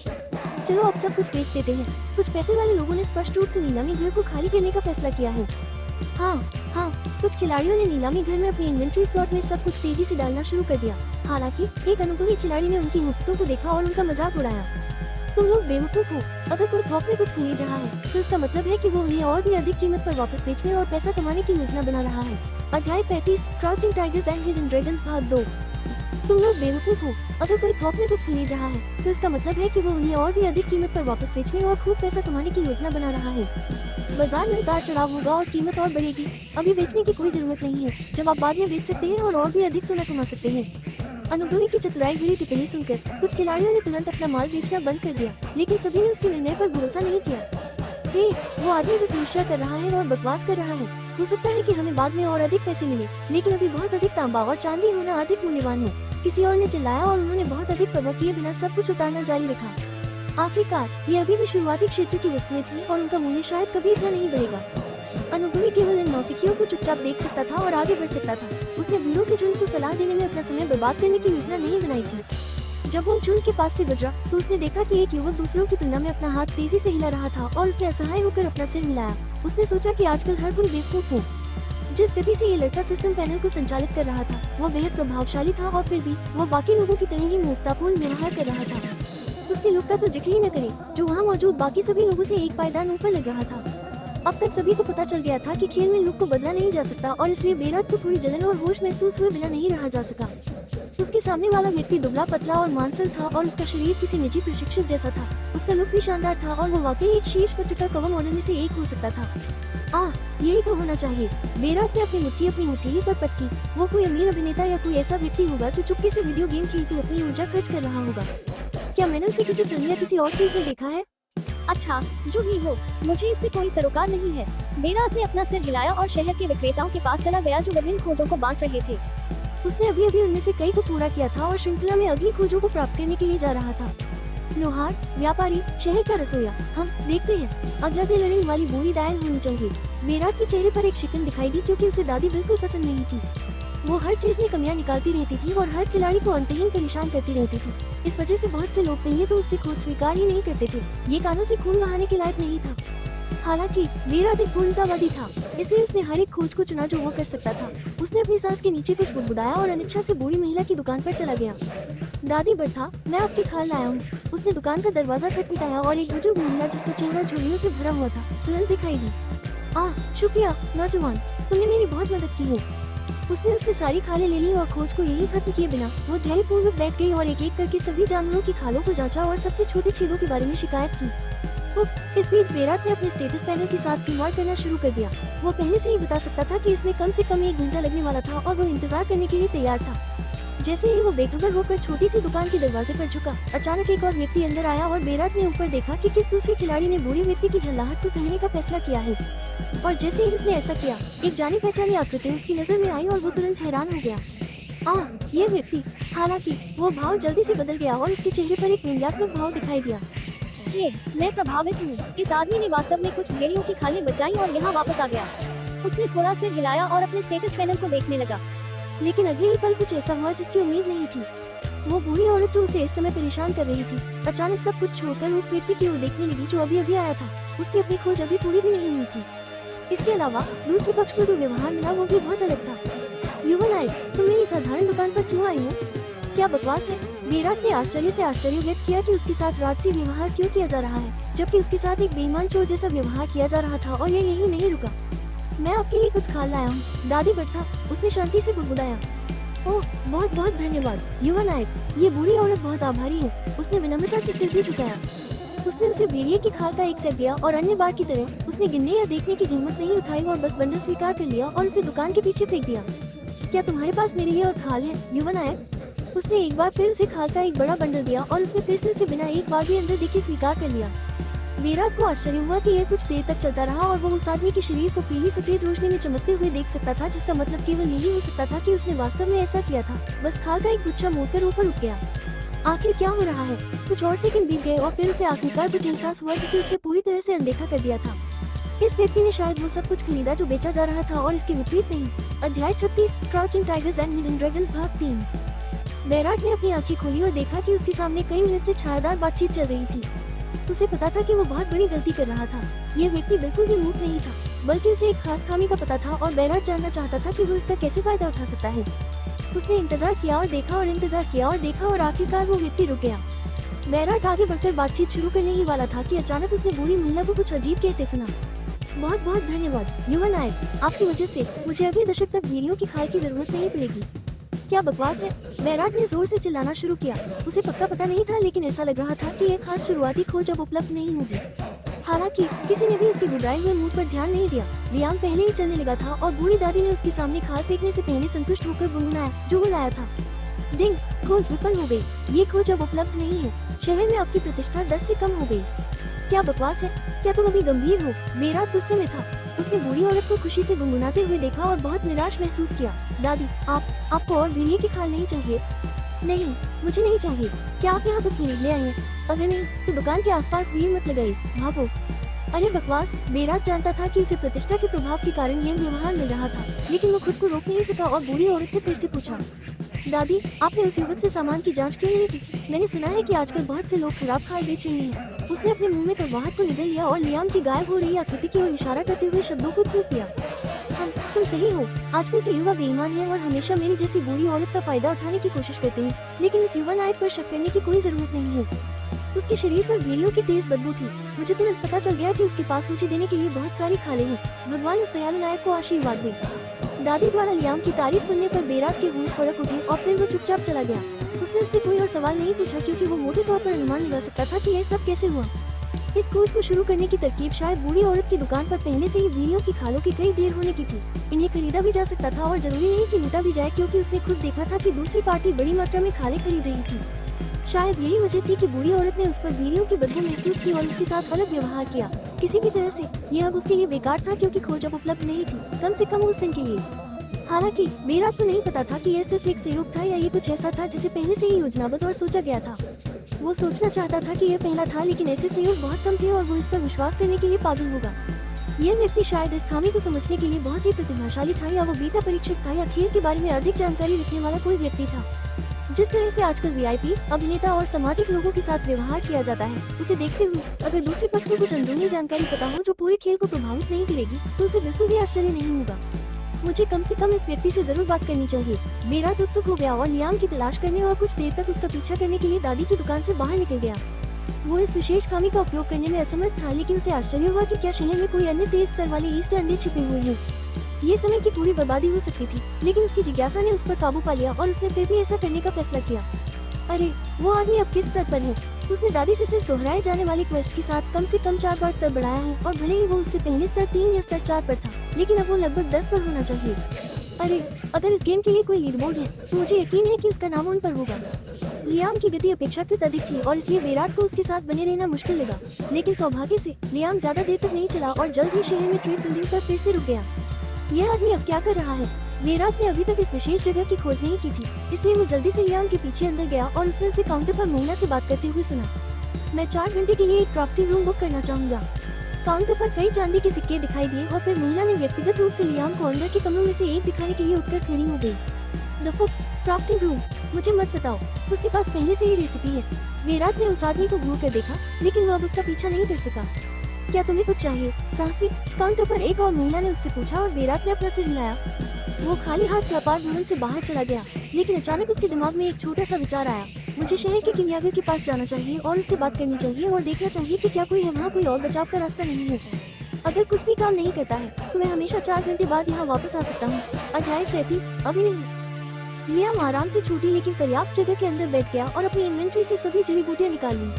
चलो अब सब कुछ बेच देते हैं। कुछ पैसे वाले लोगों ने स्पष्ट रूप से नीलामी घर को खाली करने का फैसला किया है। हाँ, कुछ खिलाड़ियों ने नीलामी घर में अपनी इन्वेंट्री स्लॉट में सब कुछ तेजी से डालना शुरू कर दिया। हालांकि एक अनुभवी खिलाड़ी ने उनकी हरकतों को देखा और उनका मजाक उड़ाया। तुम लोग बेवकूफ हो। अगर कोई थोक में कुछ खरीद रहा है तो इसका मतलब है कि वो उन्हें और भी अधिक कीमत पर वापस बेचने और पैसा कमाने की योजना बना रहा है। अध्याय 35, crouching tigers and hidden dragons भाग 2। तुम लोग बेवकूफ हो। अगर कोई थोक में कुछ खरीद रहा है तो इसका मतलब है कि वो उन्हें और भी अधिक कीमत पर वापस बेचने और खूब पैसा कमाने की योजना बना रहा है। बाजार में उतार चढ़ाव होगा और कीमत और बढ़ेगी। अभी बेचने की कोई जरूरत नहीं है, जब आप बाद में बेच सकते हैं और भी अधिक सोना कमा सकते हैं। अनुभवी की चतुराई भरी टिप्पणी सुनकर कुछ खिलाड़ियों ने तुरंत अपना माल बेचना बंद कर दिया, लेकिन सभी ने उसके निर्णय पर भरोसा नहीं किया। हे, वो आदमी बस ईर्ष्या कर रहा है और बकवास कर रहा है। हो सकता है कि हमें बाद में और अधिक पैसे मिले, लेकिन अभी बहुत अधिक तांबा और चांदी होना अधिक मूल्यवान है। किसी और ने चिल्लाया और उन्होंने बहुत अधिक प्रभाव किए बिना सब कुछ उतारना जारी रखा। आखिरकार ये अभी भी शुरुआती क्षेत्र की वस्तुएं थी और उनका मूल्य शायद कभी इतना नहीं बढ़ेगा। अनुभवी केवल इन नौसिखियों को चुपचाप देख सकता था और आगे बढ़ सकता था। उसने भीड़ों के झुंड को सलाह देने में अपना समय बर्बाद करने की योजना नहीं बनाई थी। जब वो झुंड के पास से गुजरा तो उसने देखा कि एक युवक दूसरों की तुलना में अपना हाथ तेजी से हिला रहा था और उसने असहाय होकर अपना सिर हिलाया। उसने सोचा कि आजकल हर कोई बेवकूफ हो। जिस गति से ये लड़का सिस्टम पैनल को संचालित कर रहा था वो बेहद प्रभावशाली था और फिर भी वो बाकी लोगों की तरह ही मूर्खतापूर्ण व्यवहार कर रहा था। उसके लुक का तो जिक्र ही न करें, जो वहाँ मौजूद बाकी सभी लोगों से एक पायदान ऊपर लग रहा था। अब तक सभी को पता चल गया था कि खेल में लुक को बदला नहीं जा सकता और इसलिए बेरात को थोड़ी जलन और होश महसूस हुए बिना नहीं रहा जा सका। उसके सामने वाला व्यक्ति दुबला पतला और मांसल था और उसका शरीर किसी निजी प्रशिक्षक जैसा था। उसका लुक भी शानदार था और वो वाकई एक शीर्ष पत्रिका कवर मॉडल में से एक हो सकता था। यही तो होना चाहिए। बेरात ने अपनी मुट्ठी ही पर पटकी। वो कोई अमीर अभिनेता या कोई ऐसा व्यक्ति होगा जो चुपके से वीडियो गेम खेलकर अपनी ऊर्जा खर्च कर रहा होगा। क्या मैंने उसे किसी फिल्म या किसी और चीज में देखा है? अच्छा, जो भी हो, मुझे इससे कोई सरोकार नहीं है। बेरात ने अपना सिर हिलाया और शहर के विक्रेताओं के पास चला गया जो विभिन्न खोजों को बांट रहे थे। उसने अभी उनमें से कई को पूरा किया था और श्रृंखला में अगली खोजों को प्राप्त करने के लिए जा रहा था। लोहार, व्यापारी, शहर का रसोईया। हम देखते हैं। अगला दिन लड़ने वाली बूढ़ी डायल होनी चाहिए। बेरात के चेहरे पर एक शिकन दिखाई दी क्योंकि उसे दादी बिल्कुल पसंद नहीं थी। वो हर चीज में कमियां निकालती रहती थी और हर खिलाड़ी को अंतहीन परेशान करती रहती थी। इस वजह से बहुत से लोग पहले तो उससे खोज स्वीकार ही नहीं करते थे। ये कानों से खून बहाने के लायक नहीं था। हालांकि बेरात एक पूर्णतावादी था, इसलिए उसने हर एक खोज को चुना जो वो कर सकता था। उसने अपनी सांस के नीचे कुछ बुदबुदाया और अनिच्छा से बूढ़ी महिला की दुकान पर चला गया। दादी बरथा, मैं आपकी खाल लाया हूँ। उसने दुकान का दरवाजा खटखटाया और एक बुजुर्ग महिला जिसका चेहरा झुर्रियों से भरा हुआ था तुरंत दिखाई दी। शुक्रिया नौजवान, तुमने मेरी बहुत मदद की है। उसने उससे सारी खालें ले ली और खोज को यही खत्म किए बिना वो धैर्यपूर्वक बैठ गई और एक एक करके सभी जानवरों की खालों को जांचा और सबसे छोटे छेदों के बारे में शिकायत की। इस बीच बेरात ने अपने स्टेटस पैनल के साथ खिलवाड़ करना शुरू कर दिया। वो पहले से ही बता सकता था कि इसमें कम से कम 1 घंटा लगने वाला था और वो इंतजार करने के लिए तैयार था। जैसे ही वो बेखबर होकर छोटी सी दुकान के दरवाजे पर झुका, अचानक एक और व्यक्ति अंदर आया और बेरात ने ऊपर देखा कि किस दूसरे खिलाड़ी ने बूढ़े व्यक्ति की झल्लाहट को सहने का फैसला किया है। और जैसे ही उसने ऐसा किया, एक जानी पहचानी आकृति उसकी नजर में आई और वो तुरंत हैरान हो गया। ये व्यक्ति, हालांकि वो भाव जल्दी से बदल गया और उसके चेहरे पर एक व्यंग्यात्मक भाव दिखाई दिया। मैं प्रभावित हूँ। इस आदमी ने वास्तव में कुछ भेड़ियों की खालें बचाई और यहाँ वापस आ गया। उसने थोड़ा सिर हिलाया और अपने स्टेटस पैनल को देखने लगा। लेकिन अगले ही पल कुछ ऐसा हुआ जिसकी उम्मीद नहीं थी। वो बूढ़ी औरत जो उसे इस समय परेशान कर रही थी, अचानक सब कुछ छोड़कर उस व्यक्ति की ओर देखने लगी जो अभी अभी आया था। उसकी अपनी खोज अभी पूरी भी नहीं हुई थी। इसके अलावा दूसरे पक्ष को जो व्यवहार मिला वो भी बहुत अलग था। युवा नायक, तुम मेरी साधारण दुकान पर क्यों आई हो? क्या बकवास है? बेरात ने आश्चर्य से आश्चर्य व्यक्त किया कि उसके साथ राजसी व्यवहार क्यों किया जा रहा है, जबकि उसके साथ एक बेईमान चोर जैसा व्यवहार किया जा रहा था। और ये यही नहीं रुका। मैं आपके लिए कुछ खाल लाया हूँ, दादी बरथा, उसने शांति से बुदबुदाया। ओह, बहुत बहुत धन्यवाद युवा नायक, ये बूढ़ी औरत बहुत आभारी है। उसने विनम्रता से सिर भी झुकाया। उसने उसे भेड़िए की खाल का एक सेट दिया और अन्य बार की तरह उसने गिनने या देखने की हिम्मत नहीं उठाई और बस बंडल स्वीकार कर लिया और उसे दुकान के पीछे फेंक दिया। क्या तुम्हारे पास मेरे लिए और खाल है युवा नायक? उसने एक बार फिर उसे खाल का एक बड़ा बंडल दिया और उसने फिर से उसे बिना एक बार भी अंदर देखे स्वीकार कर लिया। विराट को आश्चर्य हुआ कि यह कुछ देर तक चलता रहा और वो उस आदमी के शरीर को पीली सफेद रोशनी में चमकते हुए देख सकता था, जिसका मतलब केवल यही हो सकता था कि उसने वास्तव में ऐसा किया था। बस खाल का एक गुच्छा मोड़कर ऊपर उठ गया। आखिर क्या हो रहा है? कुछ और सेकंड बीत गए और फिर उसे आखिरकार कुछ एहसास हुआ जिसे उसने पूरी तरह से अनदेखा कर दिया था। इस व्यक्ति ने शायद वो सब कुछ खरीदा जो बेचा जा रहा था और इसके विपरीत नहीं। अध्याय 36 crouching tigers and hidden dragons भाग 3। बेराट ने अपनी आंखें खोली और देखा कि उसके सामने कई मिनट से छायादार बातचीत चल रही थी। उसे पता था कि वो बहुत बड़ी गलती कर रहा था। यह व्यक्ति बिल्कुल भी मूर्ख नहीं था, बल्कि उसे एक खास खामी का पता था और बेराट जानना चाहता था कि वो इसका कैसे फायदा उठा सकता है। उसने इंतजार किया और देखा और इंतजार किया और देखा और आखिरकार वो व्यक्ति रुक गया। बेराट आगे बढ़कर बातचीत शुरू करने ही वाला था कि अचानक उसने बूढ़ी महिला को कुछ अजीब कहते सुना। बहुत बहुत धन्यवाद युवा नायक, आपकी वजह से मुझे अगले दशक तक भेड़ियों की खाल की जरूरत नहीं पड़ेगी। क्या बकवास है? बेराट ने जोर से चिल्लाना शुरू किया। उसे पक्का पता नहीं था, लेकिन ऐसा लग रहा था कि यह खास शुरुआती खोज अब उपलब्ध नहीं होगी। हालांकि किसी ने भी उसके घबराए हुए मुंह पर ध्यान नहीं दिया। लियाम पहले ही चलने लगा था और बूढ़ी दादी ने उसके सामने खाल फेंकने से पहले संतुष्ट होकर गुनगुनाया जो वो लाया था। डिंग, खोज विफल हो गई। ये खोज अब उपलब्ध नहीं है। शहर में आपकी प्रतिष्ठा 10 से कम हो गई। क्या बकवास है? क्या तुम अभी गंभीर हो? बेराट गुस्से में था। उसने बूढ़ी औरत को खुशी से गुनगुनाते हुए देखा और बहुत निराश महसूस किया। दादी, आपको और भेड़िए की खाल नहीं चाहिए? नहीं, मुझे नहीं चाहिए। क्या आप यहाँ कुछ खरीदने आए हैं? अगर नहीं तो दुकान के आसपास भीड़ मत लगाइए, भागो। अरे बकवास! बेराट जानता था कि उसे प्रतिष्ठा के प्रभाव के कारण यह व्यवहार मिल रहा था, लेकिन वो खुद को रोक नहीं सका और बूढ़ी औरत से फिर से पूछा, दादी, आपने उस युवक से सामान की जांच क्यों नहीं की? मैंने सुना है कि आजकल बहुत से लोग खराब खाल बेच रहे हैं। उसने अपने मुंह में कड़वाहट को निगल लिया और लियाम की गायब हो रही आकृति की ओर इशारा करते हुए शब्दों को थूक दिया। तुम सही हो। आजकल के युवा बेईमान हैं और हमेशा मेरी जैसी बूढ़ी औरत का फायदा उठाने की कोशिश करते हैं, लेकिन इस युवा नायक पर शक करने की कोई जरूरत नहीं है। उसके शरीर पर भेड़ियों की तेज बदबू थी। मुझे तुरंत पता चल गया कि उसके पास मुझे देने के लिए बहुत सारी खालें हैं। भगवान उस दयालु नायक को आशीर्वाद दे। दादी द्वारा लियाम की तारीफ सुनने पर बेरात के होंठ फड़क उठे और फिर वो चुपचाप चला गया। उसने उससे कोई और सवाल नहीं पूछा क्योंकि वो मोटे तौर पर अनुमान लगा सकता था कि यह सब कैसे हुआ। इस खोज को शुरू करने की तरकीब शायद बूढ़ी औरत की दुकान पर पहले से ही भेड़ियों की खालों की कई ढेर होने की थी। इन्हें खरीदा भी जा सकता था और जरूरी नहीं कि लूटा भी जाए, क्योंकि उसने खुद देखा था कि दूसरी पार्टी बड़ी मात्रा में खालें खरीद रही थी। शायद यही वजह थी कि बूढ़ी औरत ने उस पर भेड़ियों की बदबू महसूस की और उसके साथ अलग व्यवहार किया। किसी भी तरह से यह अब उसके लिए बेकार था, क्योंकि खोज अब उपलब्ध नहीं थी, कम से कम उस दिन के लिए। हालांकि बेरात को नहीं पता था कि यह सिर्फ एक सहयोग था या ये कुछ ऐसा था जिसे पहले से ही योजनाबद्ध और सोचा गया था। वो सोचना चाहता था कि यह पहला था, लेकिन ऐसे सहयोग बहुत कम थे और वो इस पर विश्वास करने के लिए पागल होगा। यह व्यक्ति शायद इस खामी को समझने के लिए बहुत ही प्रतिभाशाली था, या वो बीटा परीक्षक था, या खेल के बारे में अधिक जानकारी रखने वाला कोई व्यक्ति था। जिस तरह से आजकल वीआईपी, अभिनेता और सामाजिक लोगों के साथ व्यवहार किया जाता है, उसे देखते हुए अगर दूसरे पक्ष को कुछ अंदरूनी जानकारी पता हो जो पूरे खेल को प्रभावित नहीं करेगी, तो उसे बिल्कुल भी आश्चर्य नहीं होगा। मुझे कम से कम इस व्यक्ति से जरूर बात करनी चाहिए। बेरात उत्सुक हो गया और लियाम की तलाश करने और कुछ देर तक उसका पीछा करने के लिए दादी की दुकान से बाहर निकल गया। वो इस विशेष खामी का उपयोग करने में असमर्थ था, लेकिन उसे आश्चर्य हुआ कि क्या शहर में कोई अन्य तेज स्तर वाले ईस्ट अंडे छिपे हुए हैं। ये समय की पूरी बर्बादी हो सकती थी, लेकिन उसकी जिज्ञासा ने उस पर काबू पा लिया और उसने फिर भी ऐसा करने का फैसला किया। अरे वो आदमी अब किस स्तर पर है? उसने दादी से सिर्फ दोहराए जाने वाले क्वेस्ट के साथ कम से कम 4 बार स्तर बढ़ाया है, और भले ही वो उससे पहले स्तर 3 या स्तर 4 पर था, लेकिन अब वो लगभग 10 पर होना चाहिए। अरे अगर इस गेम के लिए कोई लीड बोर्ड है तो मुझे यकीन है कि उसका नाम उन पर होगा। लियाम की गति अपेक्षाकृत अधिक थी और इसलिए बेरात को उसके साथ बने रहना मुश्किल लगा, लेकिन सौभाग्य से लियाम ज्यादा देर तक नहीं चला और जल्द ही शहर में ट्रेड बिल्डिंग पर फिर से रुक गया। यह आदमी अब क्या कर रहा है? बेरात ने अभी तक इस विशेष जगह की खोज नहीं की थी, इसलिए वो जल्दी से लियाम के पीछे अंदर गया और उसने उसे काउंटर पर महिला से बात करते हुए सुना। मैं 4 घंटे के लिए एक क्राफ्टिंग रूम बुक करना चाहूँगा। काउंटर पर कई चांदी के सिक्के दिखाई दिए और फिर महिला ने व्यक्तिगत रूप से लियाम को अंदर के कमरों में से एक दिखाने के लिए उठकर खड़ी हो गई। द फुक क्राफ्टिंग रूम, मुझे मत बताओ, उसके पास पहले से ही रेसिपी है। बेरात ने उस आदमी को घूर कर देखा, लेकिन वो अब उसका पीछा नहीं कर सका। क्या तुम्हें कुछ चाहिए साहसी? काउंटर पर एक और महिला ने उससे पूछा और बेरात ने अपना सिर हिलाया। वो खाली हाथ व्यापार भवन से बाहर चला गया, लेकिन अचानक उसके दिमाग में एक छोटा सा विचार आया। मुझे शहर के किमियागर के पास जाना चाहिए और उससे बात करनी चाहिए और देखना चाहिए कि क्या कोई है वहाँ, कोई और बचाव का रास्ता नहीं है। अगर कुछ भी काम नहीं करता है तो मैं हमेशा 4 घंटे बाद यहाँ वापस आ सकता हूँ। अध्याय 37 अभी नहीं। लियाम आराम से छोटी लेकिन पर्याप्त जगह के अंदर बैठ गया और अपनी इन्वेंट्री से सभी जड़ी बूटियाँ निकाल ली।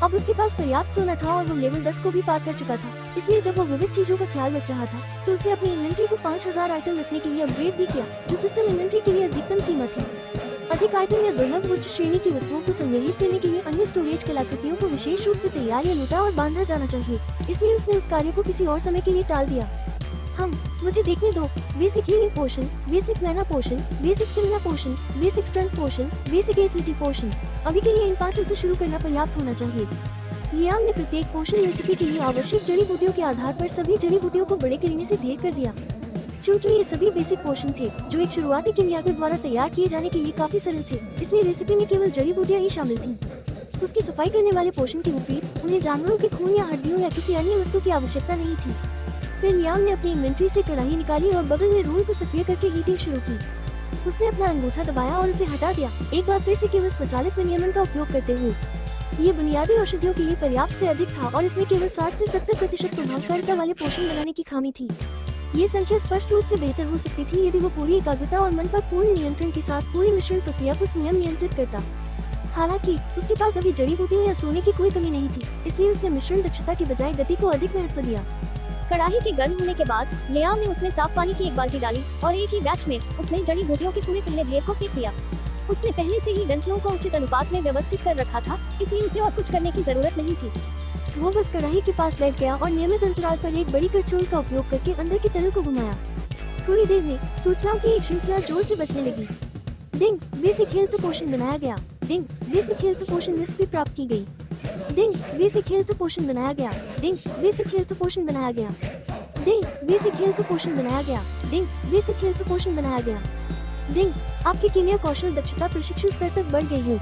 अब उसके पास पर्याप्त सोना था और वो लेवल 10 को भी पार कर चुका था, इसलिए जब वो विविध चीजों का ख्याल रख रहा था तो उसने अपनी इन्वेंट्री को 5000 आइटम रखने के लिए अपग्रेड भी किया, जो सिस्टम इन्वेंट्री के लिए अधिकतम सीमा थी। अधिक आइटम या दुर्लभ उच्च श्रेणी की वस्तुओं को संग्रहित करने के लिए अन्य स्टोरेज कलाकृतियों को विशेष रूप से तैयार या लूटा और बांधा जाना चाहिए, इसलिए उसने उस कार्य को किसी और समय के लिए टाल दिया। मुझे देखने दो। बेसिक हीलिंग पोशन, बेसिक मैना पोशन, बेसिक स्टेमिना पोशन, बेसिक स्ट्रेंथ पोशन, बेसिक एजिलिटी पोशन। अभी के लिए इन 5 से शुरू करना पर्याप्त होना चाहिए। लियाम ने प्रत्येक पोषण रेसिपी के लिए आवश्यक जड़ी बूटियों के आधार पर सभी जड़ी बूटियों को बड़े करने से ढेर कर दिया। चूंकि ये सभी बेसिक पोषण थे जो एक शुरुआती किमियागर द्वारा तैयार किए जाने के लिए काफी सरल थे, इसलिए रेसिपी में केवल जड़ी बूटियां ही शामिल थीं। उसकी सफाई करने वाले पोषण के विपरीत उन्हें जानवरों के खून या हड्डियों या किसी अन्य वस्तु की आवश्यकता नहीं थी। फिर लियाम ने अपनी इन्वेंट्री से कढ़ाई निकाली और बगल में रूल को सक्रिय करके हीटिंग शुरू की। उसने अपना अंगूठा दबाया और उसे हटा दिया, एक बार फिर से केवल स्वचालित विनियमन का उपयोग करते हुए। ये बुनियादी औषधियों के लिए पर्याप्त से अधिक था और इसमें केवल 60 से 70% प्रभावकारिता वाले पोषण बनाने की खामी थी। ये संख्या स्पष्ट रूप से बेहतर हो सकती थी यदि वो पूरी एकाग्रता और मन पर पूर्ण नियंत्रण के साथ पूरी मिश्रण प्रक्रिया को स्वयं नियंत्रित करता। हालांकि उसके पास अभी जड़ी बूटियों या सोने की कोई कमी नहीं थी, इसलिए उसने मिश्रण दक्षता के बजाय गति को अधिक महत्व दिया। कढ़ाई के गर्म होने के बाद लियाम ने उसमें साफ पानी की एक बाल्टी डाली और एक ही बैच में उसने जड़ी बूटियों के पूरे पहले ढेर को फेंक दिया। उसने पहले से ही ग्रंथियों को उचित अनुपात में व्यवस्थित कर रखा था, इसलिए उसे और कुछ करने की जरूरत नहीं थी। वो बस कढ़ाई के पास बैठ गया और नियमित अंतराल पर एक बड़ी करछुल का उपयोग करके अंदर की तरल को घुमाया। थोड़ी देर में सूचनाओं की एक श्रृंखला जोर से बजने लगी। डिंग, बेसिक हेल्थ पोषण बनाया गया। डिंग, बेसिक हेल्थ पोषण रेसिपी प्राप्त की गई। डिंग, बेसिक हेल्थ पोषण बनाया गया। डिंग, बेसिक हेल्थ पोषण बनाया गया। डिंग, बेसिक हेल्थ पोषण बनाया गया। डिंग, बेसिक हेल्थ पोषण बनाया गया। डिंग, आपकी कीमिया कौशल दक्षता प्रशिक्षु स्तर तक बढ़ गई है।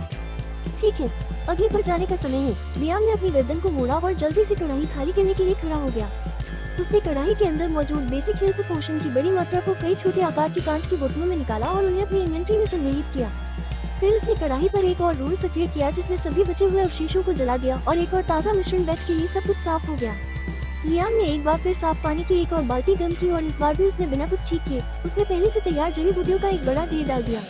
ठीक है, अगले पर जाने का समय है। लियाम ने अपनी गर्दन को मोड़ा और जल्दी से कढ़ाई खाली करने के लिए खड़ा हो गया। उसने कढ़ाई के अंदर मौजूद बेसिक हेल्थ पोषण की बड़ी मात्रा को कई छोटे आकार की कांच की बोतलों में निकाला और उन्हें अपनी इन्वेंट्री में संग्रहित किया। फिर उसने कढ़ाई पर एक और रूल सक्रिय किया जिसने सभी बचे हुए अवशेषों को जला दिया और एक और ताज़ा मिश्रण बैच के लिए सब कुछ साफ हो गया। लियाम ने एक बार फिर साफ पानी की एक और बाल्टी गर्म की और इस बार भी उसने बिना कुछ ठीक किए उसमें पहले से तैयार जड़ी बूटियों का एक बड़ा ढेर डाल दिया।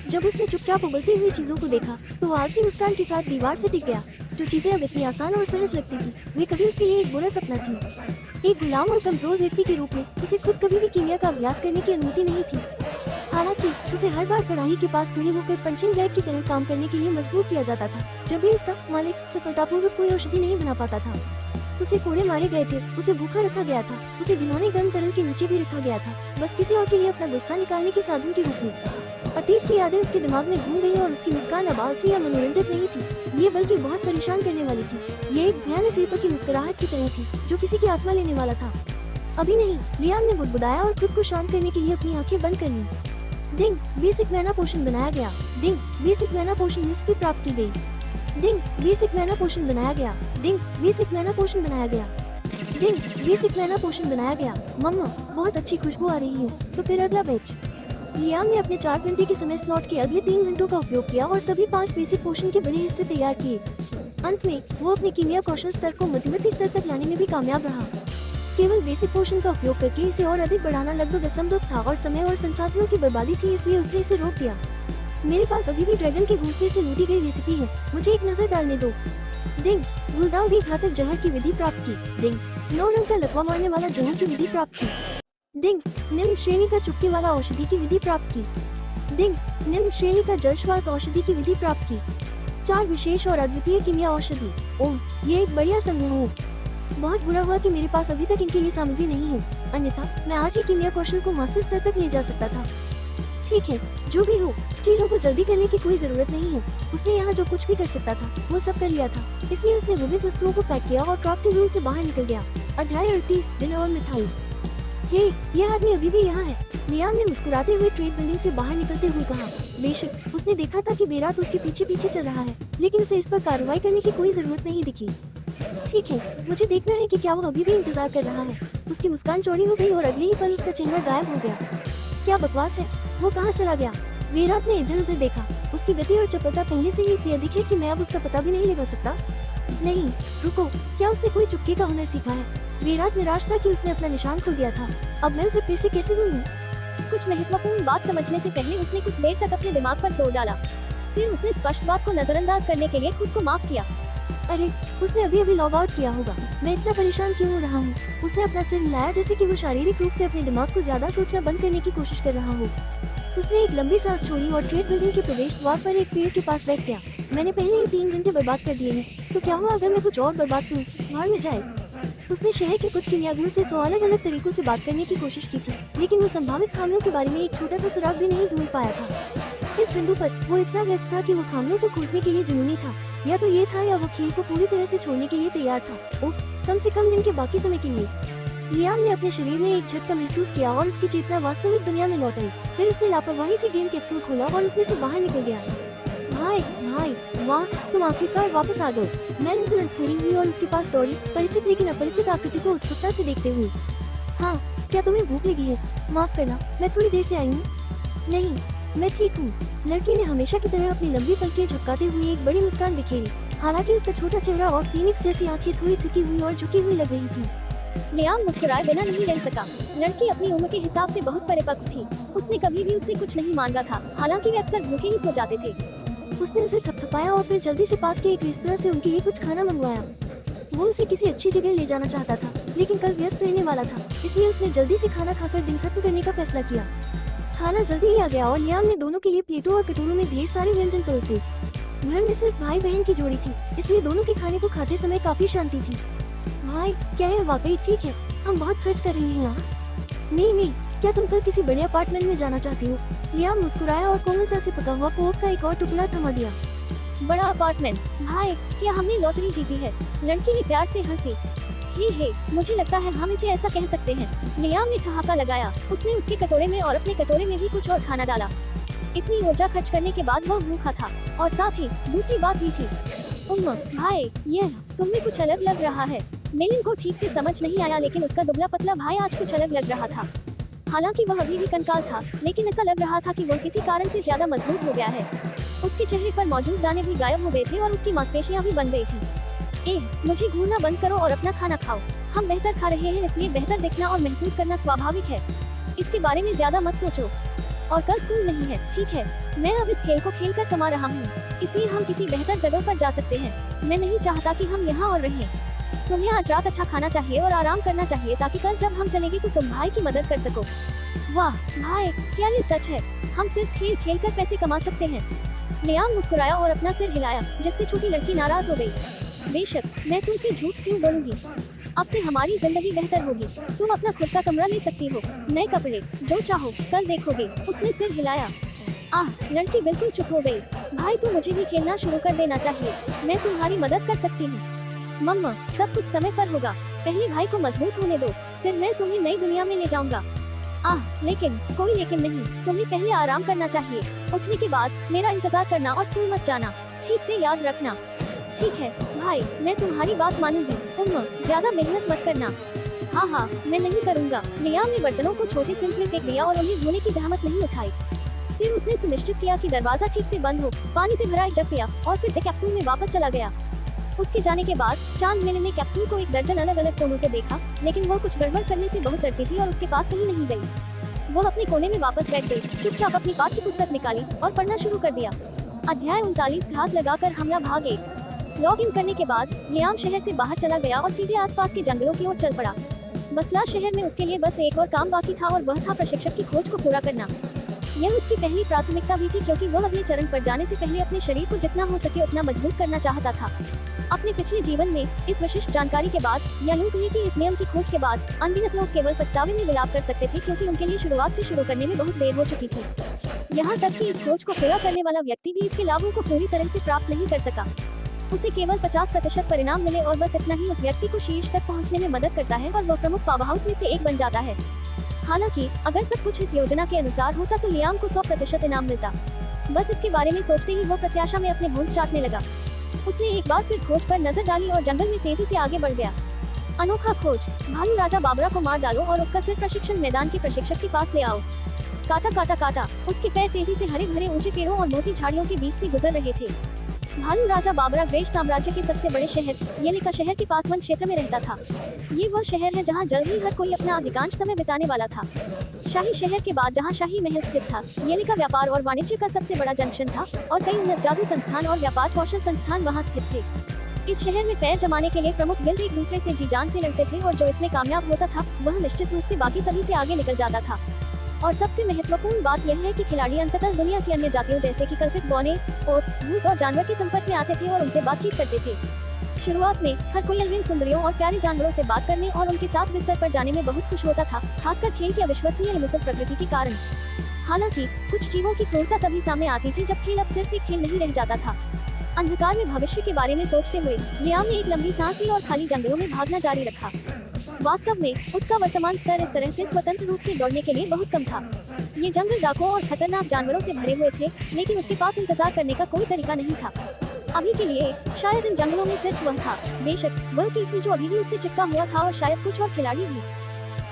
जब उसने चुपचाप उबलती हुई चीजों को देखा तो वो आलसी मुस्कान के साथ दीवार से टिक गया। जो चीजें अब इतनी आसान और सहज लगती थी वे कभी उसके लिए एक बुरा सपना थी। एक गुलाम और कमजोर व्यक्ति के रूप में उसे खुद कभी भी कीमिया का अभ्यास करने की अनुमति नहीं थी। हालांकि उसे हर बार कढ़ाई के पास खड़े होकर पंचिंग बैग की तरह काम करने के लिए मजबूर किया जाता था जब भी उसका मालिक सफलतापूर्वक कोई औषधि नहीं बना पाता था। उसे कोड़े मारे गए थे, उसे भूखा रखा गया था, उसे घिनौने गर्म तरल के नीचे भी रखा गया था, बस किसी और के लिए अपना गुस्सा निकालने के साधन के रूप में। अतीत की यादें उसके दिमाग में घूम गई और उसकी मुस्कान अब आलसी या मनोरंजक नहीं थी, ये बल्कि बहुत परेशान करने वाली थी। ये एक भयानक रिपर की मुस्कुराहट की तरह थी जो किसी की आत्मा लेने वाला था। अभी नहीं, लियाम ने बुदबुदाया और खुद को शांत करने के लिए अपनी आंखें बंद कर ली। डिंग, बेसिक मैना पोषण बनाया गया। डिंग, बेसिक मैना पोषण रेसिपी प्राप्त की गई। डिंग, बेसिक मैना पोषण बनाया गया। डिंग, बेसिक मैना पोषण बनाया गया। डिंग, बेसिक नैना पोशन बनाया गया। मम्मा, बहुत अच्छी खुशबू आ रही है। तो फिर अगला बैच। लियाम ने अपने 4 घंटे के समय स्लॉट के अगले 3 घंटों का उपयोग किया और सभी 5 बेसिक पोशन के बड़े हिस्से तैयार किए। अंत में वो अपने कीमिया कौशल स्तर को मध्यवर्ती स्तर तक लाने में भी कामयाब रहा। केवल बेसिक पोशन का उपयोग करके इसे और अधिक बढ़ाना लगभग असंभव था और समय और संसाधनों की बर्बादी थी, इसलिए उसने इसे रोक दिया। मेरे पास अभी भी ड्रैगन के घोंसले से लूटी गई रेसिपी है, मुझे एक नजर डालने दो। डिंग, गुलदाउदी घातक जहर की विधि प्राप्त की। डिंग, 9 रंग का लकवा मारने वाला जहर की विधि प्राप्त की। डिंग, निम्न श्रेणी का चुपके वाला औषधि की विधि प्राप्त की। डिंग, निम्न श्रेणी का जलश्वास औषधि की विधि प्राप्त की। 4 विशेष और अद्वितीय कीमिया औषधि। ओह, ये एक बढ़िया संग्रह हो। बहुत बुरा हुआ कि मेरे पास अभी तक इनके लिए सामग्री नहीं है, अन्यथा मैं आज ही कीमिया कौशल को मास्टर स्तर तक ले जा सकता था। ठीक है, जो भी हो, चीजों को जल्दी करने की कोई जरूरत नहीं है। उसने यहाँ जो कुछ भी कर सकता था वो सब कर लिया था, इसलिए उसने विविध वस्तुओं को पैक किया और क्राफ्टिंग रूम से बाहर निकल गया। अध्याय 38, दिन और मिठाई। हे, यह आदमी अभी भी यहाँ है। लियाम ने मुस्कुराते हुए ट्रेड बिल्डिंग से बाहर निकलते हुए कहा। बेशक उसने देखा था कि बेरात उसके पीछे पीछे चल रहा है, लेकिन उसे इस पर कार्रवाई करने की कोई जरूरत नहीं दिखी। ठीक है, मुझे देखना है कि क्या वो अभी भी इंतजार कर रहा है। उसकी मुस्कान चौड़ी हो गई और अगले ही पल उसका चेहरा गायब हो गया। क्या बकवास है, वो कहाँ चला गया? बेरात ने इधर उधर देखा। उसकी गति और चपलता पहले से ही इतनी अधिक है कि मैं अब उसका पता भी नहीं लगा सकता। नहीं, रुको, क्या उसने कोई चुपके का हुनर सीखा है? बेरात निराश था कि उसने अपना निशान खो दिया था। अब मैं उसे फिर से कैसे ढूंढूं? कुछ महत्वपूर्ण बात समझने से पहले उसने कुछ देर तक अपने दिमाग पर जोर डाला। फिर उसने स्पष्ट बात को नजरअंदाज करने के लिए खुद को माफ किया। अरे, उसने अभी अभी लॉग आउट किया होगा। मैं इतना परेशान क्यों हो रहा हूँ? उसने अपना सिर हिलाया जैसे कि वो शारीरिक रूप से अपने दिमाग को ज्यादा सोचना बंद करने की कोशिश कर रहा हो। उसने एक लंबी सांस छोड़ी और ट्रेड बिल्डिंग के प्रवेश द्वार पर एक पेड़ के पास बैठ गया। मैंने पहले ही 3 घंटे बर्बाद कर दिए हैं, तो क्या हुआ अगर मैं कुछ और बर्बाद करूँ? भाड़ में जाए। उसने शहर के कुछ कीमियागरों से 100 अलग अलग तरीकों से बात करने की कोशिश की थी, लेकिन वो संभावित खामियों के बारे में एक छोटा सा सुराग भी नहीं ढूंढ पाया था। इस बिंदु पर वो इतना व्यस्त था कि वो खामियों को खोजने के लिए जुनूनी था, या तो ये था या वो खेल को पूरी तरह से छोड़ने के लिए तैयार था। उफ, कम से कम दिन के बाकी समय के लिए। लियाम ने अपने शरीर में एक झटका महसूस किया और उसकी चेतना वास्तविक दुनिया में लौट आई। फिर उसने लापरवाही से गेम कैप्सूल खोला और उसमें से बाहर निकल गया। भाई, वाह, तुम आखिरकार वापस आ गए। मैंने तुरंत खड़ी हुई और उसके पास दौड़ी, परिचित लेकिन अपरिचित आकृति को उत्सुकता से देखते हुए। हाँ, क्या तुम्हें भूख लगी है? माफ करना, मैं थोड़ी देर से आई हूँ। नहीं, मैं ठीक हूँ। लड़की ने हमेशा की तरह अपनी लंबी पलकें झपकाते हुए एक बड़ी मुस्कान बिखेरी। हालांकि उसका छोटा चेहरा और फीनिक्स जैसी आंखें थोड़ी थकी हुई और झुकी हुई लग रही थी। लियाम मुस्कुराए बिना नहीं रह सका। लड़की अपनी उम्र के हिसाब से बहुत परिपक्व थी। उसने कभी भी उससे कुछ नहीं मांगा था, हालांकि वे अक्सर भूखे ही सो जाते थे। उसने उसे थपथपाया और फिर जल्दी से पास के एक रेस्तरां से उनके लिए कुछ खाना मंगवाया। वो उसे किसी अच्छी जगह ले जाना चाहता था, लेकिन कल व्यस्त रहने वाला था, इसलिए उसने जल्दी से खाना खाकर दिन खत्म करने का फैसला किया। खाना जल्दी ही आ गया और लियाम ने दोनों के लिए प्लेटों और कटोरों में ढेर सारे व्यंजन परोसे। घर में सिर्फ भाई बहन की जोड़ी थी, इसलिए दोनों के खाने को खाते समय काफी शांति थी। भाई, क्या है वाकई ठीक है? हम बहुत खर्च कर रहे हैं यहाँ। नहीं, क्या तुम कल किसी बड़े अपार्टमेंट में जाना चाहती हो? लियाम मुस्कुराया और कोमलता से पका हुआ कोक का एक और टुकड़ा थमा दिया। बड़ा अपार्टमेंट? भाई, क्या हमने लॉटरी जीती है? लड़की ने प्यार से हंसी। हे, मुझे लगता है हम इसे ऐसा कह सकते हैं। लियाम ने ठहाका लगाया। उसने उसके कटोरे में और अपने कटोरे में भी कुछ और खाना डाला। इतनी ऊर्जा खर्च करने के बाद वह भूखा था, और साथ ही दूसरी बात भी थी। भाई, यह तुम्हें कुछ अलग लग रहा है। मिलिन को ठीक से समझ नहीं आया, लेकिन उसका दुबला पतला भाई आज कुछ अलग लग रहा था। हालांकि वह अभी भी कंकाल था, लेकिन ऐसा लग रहा था कि वह किसी कारण से ज्यादा मजबूत हो गया है। उसके चेहरे पर मौजूद दाने भी गायब हो गए थे और उसकी मांसपेशियां भी बन गई थी। मुझे घूरना बंद करो और अपना खाना खाओ। हम बेहतर खा रहे हैं, इसलिए बेहतर देखना और महसूस करना स्वाभाविक है। इसके बारे में ज्यादा मत सोचो। और कल स्कूल नहीं है, ठीक है? मैं अब इस खेल को खेल कर कमा रहा हूँ, इसलिए हम किसी बेहतर जगह पर जा सकते हैं। मैं नहीं चाहता कि हम यहाँ और रहें। तुम्हें आज रात अच्छा खाना चाहिए और आराम करना चाहिए, ताकि कल जब हम चलेंगे तो तुम भाई की मदद कर सको। वाह भाई, क्या ये सच है? हम सिर्फ खेल खेल कर पैसे कमा सकते हैं। लियाम मुस्कुराया और अपना सिर हिलाया, जिससे छोटी लड़की नाराज हो गई। बेशक, मैं तुमसे झूठ क्यों बोलूंगी? अब से हमारी जिंदगी बेहतर होगी। तुम अपना खुद का कमरा ले सकती हो, नए कपड़े, जो चाहो, कल देखोगे। उसने सिर हिलाया। लड़की बिल्कुल चुप हो गई। भाई, तू मुझे भी खेलना शुरू कर देना चाहिए। मैं तुम्हारी मदद कर सकती हूँ। मम्मा, सब कुछ समय पर होगा। पहले भाई को मजबूत होने दो, फिर मैं तुम्हें नई दुनिया में ले जाऊंगा। लेकिन कोई लेकिन नहीं। तुम्हें पहले आराम करना चाहिए। उठने के बाद मेरा इंतजार करना और स्कूल मत जाना। ठीक से याद रखना। ठीक है भाई, मैं तुम्हारी बात मानूंगी। तुम ज्यादा मेहनत मत करना। हाँ, मैं नहीं करूँगा। लियाम ने बर्तनों को छोटे सिंक में फेंक दिया और उन्हें धोने की जहमत नहीं उठाई। फिर उसने सुनिश्चित किया कि दरवाजा ठीक से बंद हो, पानी से भरा एक जग पिया और फिर से कैप्सूल में वापस चला गया। उसके जाने के बाद चांद मिल ने कैप्सूल को एक दर्जन अलग अलग कोनों से देखा, लेकिन वो कुछ गड़बड़ करने से बहुत डरती थी और उसके पास कहीं नहीं गई। वो अपने कोने में वापस बैठ गई, चुपचाप अपनी पाठ्य पुस्तक निकाली और पढ़ना शुरू कर दिया। अध्याय 39 घात लगाकर हमला भाग 1। लॉग इन करने के बाद लियाम शहर से बाहर चला गया और सीधे आसपास के जंगलों की ओर चल पड़ा। मसला शहर में उसके लिए बस एक और काम बाकी था और वह था प्रशिक्षक की खोज को पूरा करना। यह उसकी पहली प्राथमिकता भी थी क्योंकि वह अगले चरण पर जाने से पहले अपने शरीर को जितना हो सके उतना मजबूत करना चाहता था। अपने पिछले जीवन में इस विशिष्ट जानकारी के बाद या यूं कहिए कि इस नियम की खोज के बाद अनगिनत लोग केवल पछतावे में विलाप कर सकते थे क्योंकि उनके लिए शुरुआत से शुरू करने में बहुत देर हो चुकी थी। यहाँ तक कि इस खोज को पूरा करने वाला व्यक्ति भी इसके लाभों को पूरी तरह से प्राप्त नहीं कर सका। उसे केवल 50% परिणाम मिले और बस इतना ही उस व्यक्ति को शीर्ष तक पहुँचने में मदद करता है और वह प्रमुख पावर हाउस में से एक बन जाता है। हालांकि अगर सब कुछ इस योजना के अनुसार होता तो लियाम को 100% इनाम मिलता। बस इसके बारे में सोचते ही वो प्रत्याशा में अपने होंठ चाटने लगा। उसने एक बार फिर खोज पर नजर डाली और जंगल में तेजी से आगे बढ़ गया। अनोखा खोज, भालू राजा बाबरा को मार डालो और उसका सिर प्रशिक्षण मैदान के प्रशिक्षक के पास ले आओ। काटा काटा काटा, उसके पैर तेजी से हरे भरे ऊंचे पेड़ों और मोटी झाड़ियों के बीच से गुजर रहे थे। भालू राजा बाबरा ग्रेट साम्राज्य के सबसे बड़े शहर येलिका शहर के पास वन क्षेत्र में रहता था। ये वह शहर है जहाँ जल्द ही हर कोई अपना अधिकांश समय बिताने वाला था। शाही शहर के बाद जहाँ शाही महल स्थित था, येलिका व्यापार और वाणिज्य का सबसे बड़ा जंक्शन था और कई उन्नत जादू संस्थान और व्यापार कौशल संस्थान वहाँ स्थित थे। इस शहर में पैर जमाने के लिए प्रमुख गिल्ड एक दूसरे से जी जान से लड़ते थे और जो इसमें कामयाब होता था वह निश्चित रूप से बाकी सभी से आगे निकल जाता था। और सबसे महत्वपूर्ण बात यह है कि खिलाड़ी अंततः दुनिया की अन्य जातियों जैसे कि कल्पित बौने और भूत और जानवर के संपर्क में आते थे और उनसे बातचीत करते थे। शुरुआत में हर कोई अलविन सुंदरियों और प्यारे जानवरों से बात करने और उनके साथ बिस्तर पर जाने में बहुत खुश होता था, खासकर खेल की अविश्वसनीय हिंसक प्रकृति के कारण। हालांकि कुछ जीवों की क्रूरता तभी सामने आती थी जब खेल अब सिर्फ एक खेल नहीं रह जाता था। अंधकार में भविष्य के बारे में सोचते हुए लियाम ने एक लंबी सांस ली और खाली जंगलों में भागना जारी रखा। वास्तव में उसका वर्तमान स्तर इस तरह से स्वतंत्र रूप से दौड़ने के लिए बहुत कम था। ये जंगल डाकुओं और खतरनाक जानवरों से भरे हुए थे, लेकिन उसके पास इंतजार करने का कोई तरीका नहीं था। अभी के लिए शायद इन जंगलों में सिर्फ वह था, बेशक वह थी जो अभी भी उससे चिपका हुआ था और शायद कुछ और खिलाड़ी भी।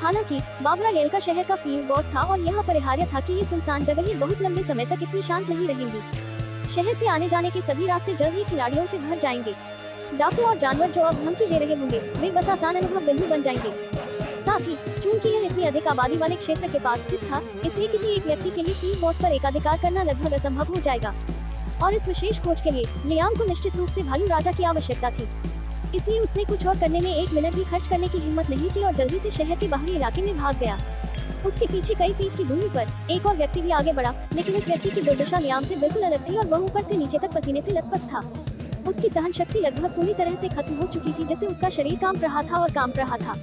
हालांकि बाबरा येलिका शहर का फील्ड बॉस था और यह अपरिहार्य था कि ये सुनसान जगह बहुत लंबे समय तक इतनी शांत नहीं रहेंगी। शहर से आने जाने के सभी रास्ते जल्द ही खिलाड़ियों से भर जाएंगे। डाकू और जानवर जो अब धमकी दे रहे होंगे वे बस आसान अनुभव बिंदु बन जाएंगे। साथ ही चूंकि यह इतनी अधिक आबादी वाले क्षेत्र के पास स्थित था, इसलिए किसी एक व्यक्ति के लिए फील्ड बॉस पर एकाधिकार करना लगभग असंभव हो जाएगा। और इस विशेष खोज के लिए लियाम को निश्चित रूप से भालू राजा की आवश्यकता थी। इसलिए उसने कुछ और करने में एक मिनट भी खर्च करने की हिम्मत नहीं की और जल्दी से शहर के बाहरी इलाके में भाग गया। उसके पीछे कई फीट की दूरी पर एक और व्यक्ति भी आगे बढ़ा, लेकिन इस व्यक्ति की दुर्दशा लियाम से बिल्कुल अलग थी और वह ऊपर से नीचे तक पसीने से लथपथ था। उसकी सहन शक्ति लगभग पूरी तरह से खत्म हो चुकी थी, जिससे उसका शरीर कांप रहा था और कांप रहा था।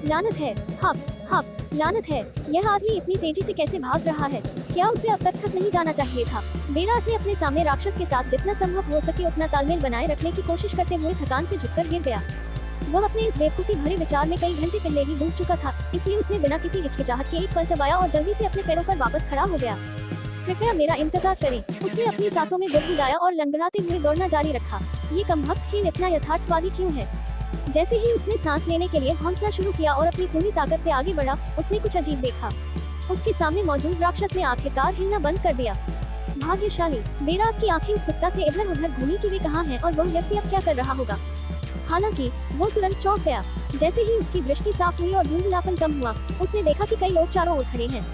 लानत है, हफ हफ, लानत है, यह आदमी इतनी तेजी से कैसे भाग रहा है? क्या उसे अब तक नहीं जाना चाहिए था? बेरात ने अपने सामने राक्षस के साथ जितना संभव हो सके उतना तालमेल बनाए रखने की कोशिश करते हुए थकान से झुककर गिर गया। वह अपने इस बेवकूफी भरे विचार में कई घंटे पहले ही डूब चुका था, इसलिए उसने बिना किसी हिचकिचाहट के एक पल चबाया और जल्दी से अपने पैरों पर वापस खड़ा हो गया। कृपया मेरा इंतजार करें, उसने अपनी सांसों में बुदबुदाया और लंगड़ाते हुए दौड़ना जारी रखा। ये कमबख्त खेल इतना यथार्थवादी क्यों है? जैसे ही उसने सांस लेने के लिए हौंसला शुरू किया और अपनी पूरी ताकत से आगे बढ़ा, उसने कुछ अजीब देखा। उसके सामने मौजूद राक्षस ने आखिरकार हिलना बंद कर दिया। भाग्यशाली, बेरात की आंखें उत्सुकता से इधर उधर घूमी कि वे कहाँ हैं और वह व्यक्ति अब क्या कर रहा होगा। हालांकि वो तुरंत चौंक गया। जैसे ही उसकी दृष्टि साफ हुई और धुंधलापन कम हुआ, उसने देखा कि कई लोग चारों ओर खड़े हैं।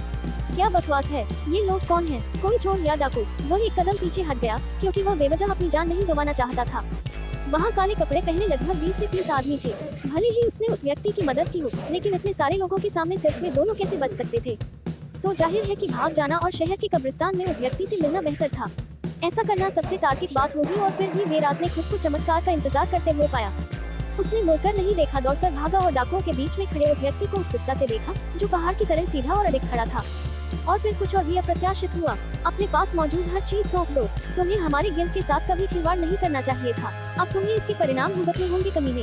क्या बकवास है, ये लोग कौन हैं? कोई चोर या डाकू? वह एक कदम पीछे हट गया क्योंकि वह बेवजह अपनी जान नहीं गंवाना चाहता था। वहाँ काले कपड़े पहने लगभग 20 से 30 आदमी थे। भले ही उसने उस व्यक्ति की मदद की हो, लेकिन इतने सारे लोगों के सामने सिर्फ वे दोनों कैसे बच सकते थे? तो जाहिर है कि भाग जाना और शहर के कब्रिस्तान में उस व्यक्ति से मिलना बेहतर था। ऐसा करना सबसे तार्किक बात होगी और फिर भी बेरात ने खुद को चमत्कार का इंतजार करते हुए पाया। उसने मुड़कर नहीं देखा, दौड़कर भागा और डाकुओं के बीच में खड़े उस व्यक्ति को उत्सुकता से देखा जो पहाड़ की तरह सीधा और अडिग खड़ा था। और फिर कुछ और भी अप्रत्याशित हुआ। अपने पास मौजूद हर चीज सौंप दो, तुम्हें हमारे गिल्ड के साथ कभी खिलवाड़ नहीं करना चाहिए था। अब तुम्हें इसके परिणाम भुगतने होंगे कमीने।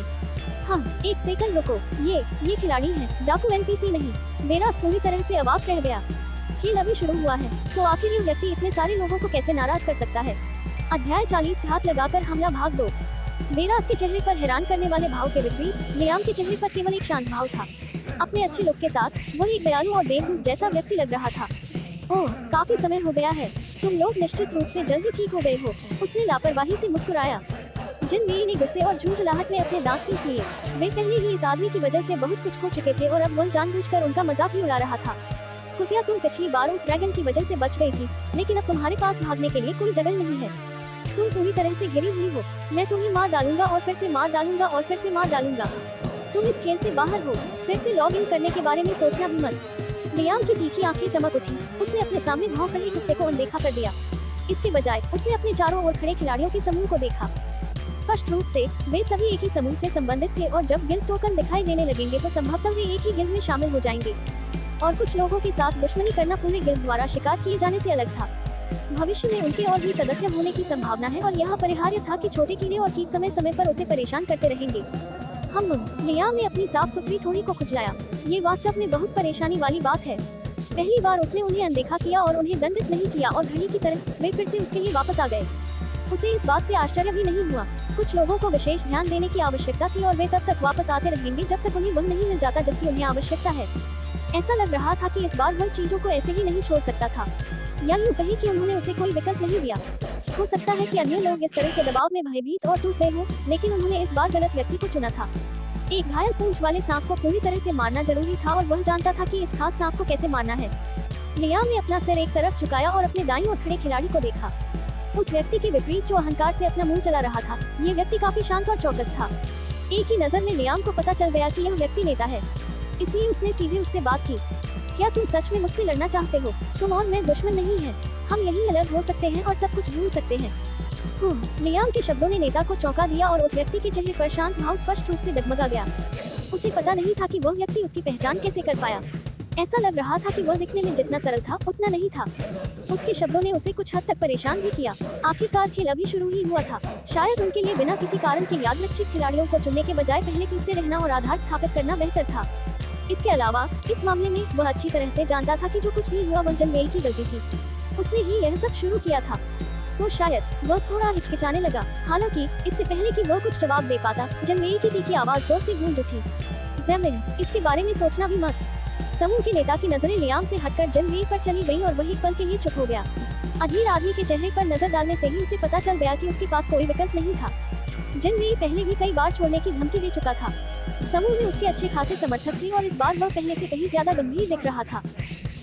हम एक सेकंड रुको, ये खिलाड़ी हैं, डाकू एनपीसी नहीं। बेरात पूरी तरह से अवाक रह गया। खेल अभी शुरू हुआ है, तो आखिर ये व्यक्ति इतने सारे लोगों को कैसे नाराज कर सकता है? अध्याय 40 घात लगाकर हमला भाग 2। बेरात के चेहरे पर हैरान करने वाले भाव के विपरीत लियाम के चेहरे पर केवल एक शांत भाव था। अपने अच्छे लुक के साथ वो एक दयालु और देवदूत जैसा व्यक्ति लग रहा था। ओह, काफी समय हो गया है, तुम लोग निश्चित रूप से जल्दी ठीक हो गए हो, उसने लापरवाही से मुस्कुराया। जिन वेई ने गुस्से और झुंझलाहट में अपने दांत पीस लिए। वे पहले ही इस आदमी की वजह से बहुत कुछ खो चुके थे और अब वो जानबूझकर उनका मजाक भी उड़ा रहा था। कुतिया, तुम पिछली बार उस ड्रैगन की वजह से बच गई थी, लेकिन अब तुम्हारे पास भागने के लिए कोई जगह नहीं है। तुम पूरी तरह से घिरी हुई हो। मैं तुम्हें मार डालूंगा और फिर से मार डालूंगा और फिर से मार डालूंगा। तुम इस खेल से बाहर हो। फिर से लॉग इन करने के बारे में सोचना भी मत। लियाम की तीखी आंखें चमक उठी। उसने अपने सामने भौंक रहे कुत्ते को अनदेखा कर दिया। इसके बजाय उसने अपने चारों ओर खड़े खिलाड़ियों के समूह को देखा। स्पष्ट रूप से वे सभी एक ही समूह से संबंधित थे और जब गिल्ड टोकन दिखाई देने लगेंगे तो संभवतः वे एक ही गिल्ड में शामिल हो जाएंगे। और कुछ लोगों के साथ दुश्मनी करना पूरे गिल्ड द्वारा शिकार किए जाने से अलग था। भविष्य में उनके और भी सदस्य होने की संभावना है और यह अपरिहार्य था कि छोटे कीड़े और कीट समय समय पर उसे परेशान करते रहेंगे। लियाम ने अपनी साफ सुथरी ठोड़ी को खुजलाया। ये वास्तव में बहुत परेशानी वाली बात है। पहली बार उसने उन्हें अनदेखा किया और उन्हें दंडित नहीं किया और घड़ी की तरह वे फिर से उसके लिए वापस आ गए। उसे इस बात से आश्चर्य भी नहीं हुआ। कुछ लोगों को विशेष ध्यान देने की आवश्यकता थी और वे तब तक वापस आते रहेंगे जब तक उन्हें वो नहीं मिल जाता जिसकी उन्हें आवश्यकता है। ऐसा लग रहा था कि इस बार वह चीजों को ऐसे ही नहीं छोड़ सकता था, या यूं कहे कि उन्होंने उसे कोई विकल्प नहीं दिया। हो सकता है कि अन्य लोग इस तरह के दबाव में भयभीत और टूट गए हों, लेकिन उन्होंने इस बार गलत व्यक्ति को चुना था। एक घायल पूंछ वाले सांप को पूरी तरह से मारना जरूरी था और वह जानता था कि इस खास सांप को कैसे मारना है। लियाम ने अपना सिर एक तरफ झुकाया और अपने दाईं ओर खड़े खिलाड़ी को देखा। उस व्यक्ति के विपरीत जो अहंकार से अपना मुंह चला रहा था, ये व्यक्ति काफी शांत और चौकस था। एक ही नजर में लियाम को पता चल गया कि यह व्यक्ति नेता है, इसलिए उसने सीधे उससे बात की। क्या तुम सच में मुझसे लड़ना चाहते हो? तुम और मैं दुश्मन नहीं हैं। हम यहीं अलग हो सकते हैं और सब कुछ भूल सकते हैं। लियाम के शब्दों ने नेता को चौंका दिया और उस व्यक्ति के चेहरे पर शांत भाव स्पष्ट रूप से डगमगा गया। उसे पता नहीं था कि वह व्यक्ति उसकी पहचान कैसे कर पाया। ऐसा लग रहा था कि वह दिखने में जितना सरल था उतना नहीं था। उसके शब्दों ने उसे कुछ हद तक परेशान भी किया। आखिरकार खेल अभी शुरू ही हुआ था। शायद उनके लिए बिना किसी कारण के यादृच्छिक खिलाड़ियों को चुनने के बजाय पहले पीछे रहना और आधार स्थापित करना बेहतर था। इसके अलावा इस मामले में वह अच्छी तरह से जानता था कि जो कुछ भी हुआ वह जनवेई की गलती थी। उसने ही यह सब शुरू किया था। तो शायद वह थोड़ा हिचकिचाने लगा। हालांकि इससे पहले कि वह कुछ जवाब दे पाता, जनवेई की तीखी आवाज जोर से गूंज उठी। ज़ेमिन, इसके बारे में सोचना भी मत। समूह के नेता की नजरें लियाम से हटकर जनवेई पर चली गईं और वही पल के लिए चुप हो गया। अधीर आदमी के चेहरे पर नजर डालने से ही उसे पता चल गया कि उसके पास कोई विकल्प नहीं था। जनवेई पहले भी कई बार छोड़ने की धमकी दे चुका था। समूह में उसके अच्छे खासे समर्थक थे और इस बार वह पहले से कहीं ज्यादा गंभीर दिख रहा था।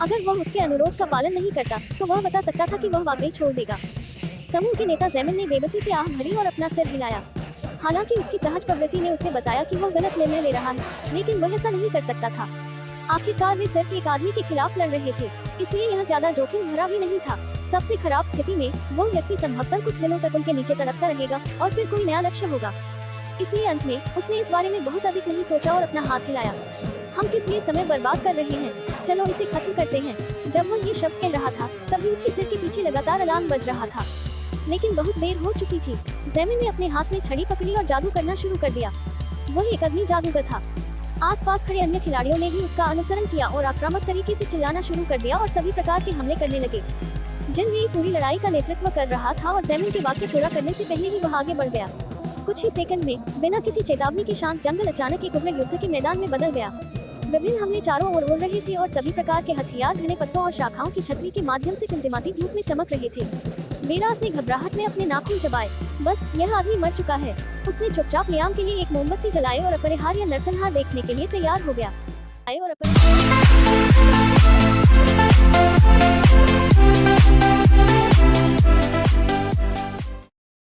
अगर वह उसके अनुरोध का पालन नहीं करता तो वह बता सकता था कि वह वाकई छोड़ देगा। समूह के नेता ज़ेमिन ने बेबसी से आह भरी और अपना सिर हिलाया। हालांकि उसकी सहज प्रवृत्ति ने उसे बताया कि वह गलत निर्णय ले रहा है, लेकिन वह ऐसा नहीं कर सकता था। आखिरकार वे सिर्फ एक आदमी के खिलाफ लड़ रहे थे, इसलिए यह ज्यादा जोखिम भरा भी नहीं था। सबसे खराब स्थिति में वो व्यक्ति संभवतः कुछ दिनों तक उनके नीचे तड़पता रहेगा और फिर कोई नया लक्ष्य होगा। इसलिए अंत में उसने इस बारे में बहुत अधिक नहीं सोचा और अपना हाथ हिलाया। हम किस लिए समय बर्बाद कर रहे हैं? चलो इसे खत्म करते हैं। जब वह ये शब्द कह रहा था तभी उसके सिर के पीछे लगातार अलार्म बज रहा था, लेकिन बहुत देर हो चुकी थी। ज़ेमिन ने अपने हाथ में छड़ी पकड़ी और जादू करना शुरू कर दिया। वह एक अग्नि जादूगर था। आसपास खड़े अन्य खिलाड़ियों ने भी उसका अनुसरण किया और आक्रामक तरीके से चिल्लाना शुरू कर दिया और सभी प्रकार के हमले करने लगे। जनवेई पूरी लड़ाई का नेतृत्व कर रहा था और ज़ेमिन के वाक्य पूरा करने से पहले ही वह आगे बढ़ गया। कुछ ही सेकंड में बिना किसी चेतावनी के शांत जंगल अचानक एक उग्र युद्ध के मैदान में बदल गया। विभिन्न हमले चारों ओर उड़ रहे थे और सभी प्रकार के हथियार घने पत्तों और शाखाओं की छतरी के माध्यम से टिमटिमाती धूप में चमक रहे थे। बेरात ने घबराहट में अपने नाखून चबाए। बस, यह आदमी मर चुका है। उसने चुपचाप लियाम के लिए एक मोमबत्ती जलाई और अपरिहार्य नरसंहार देखने के लिए तैयार हो गया। और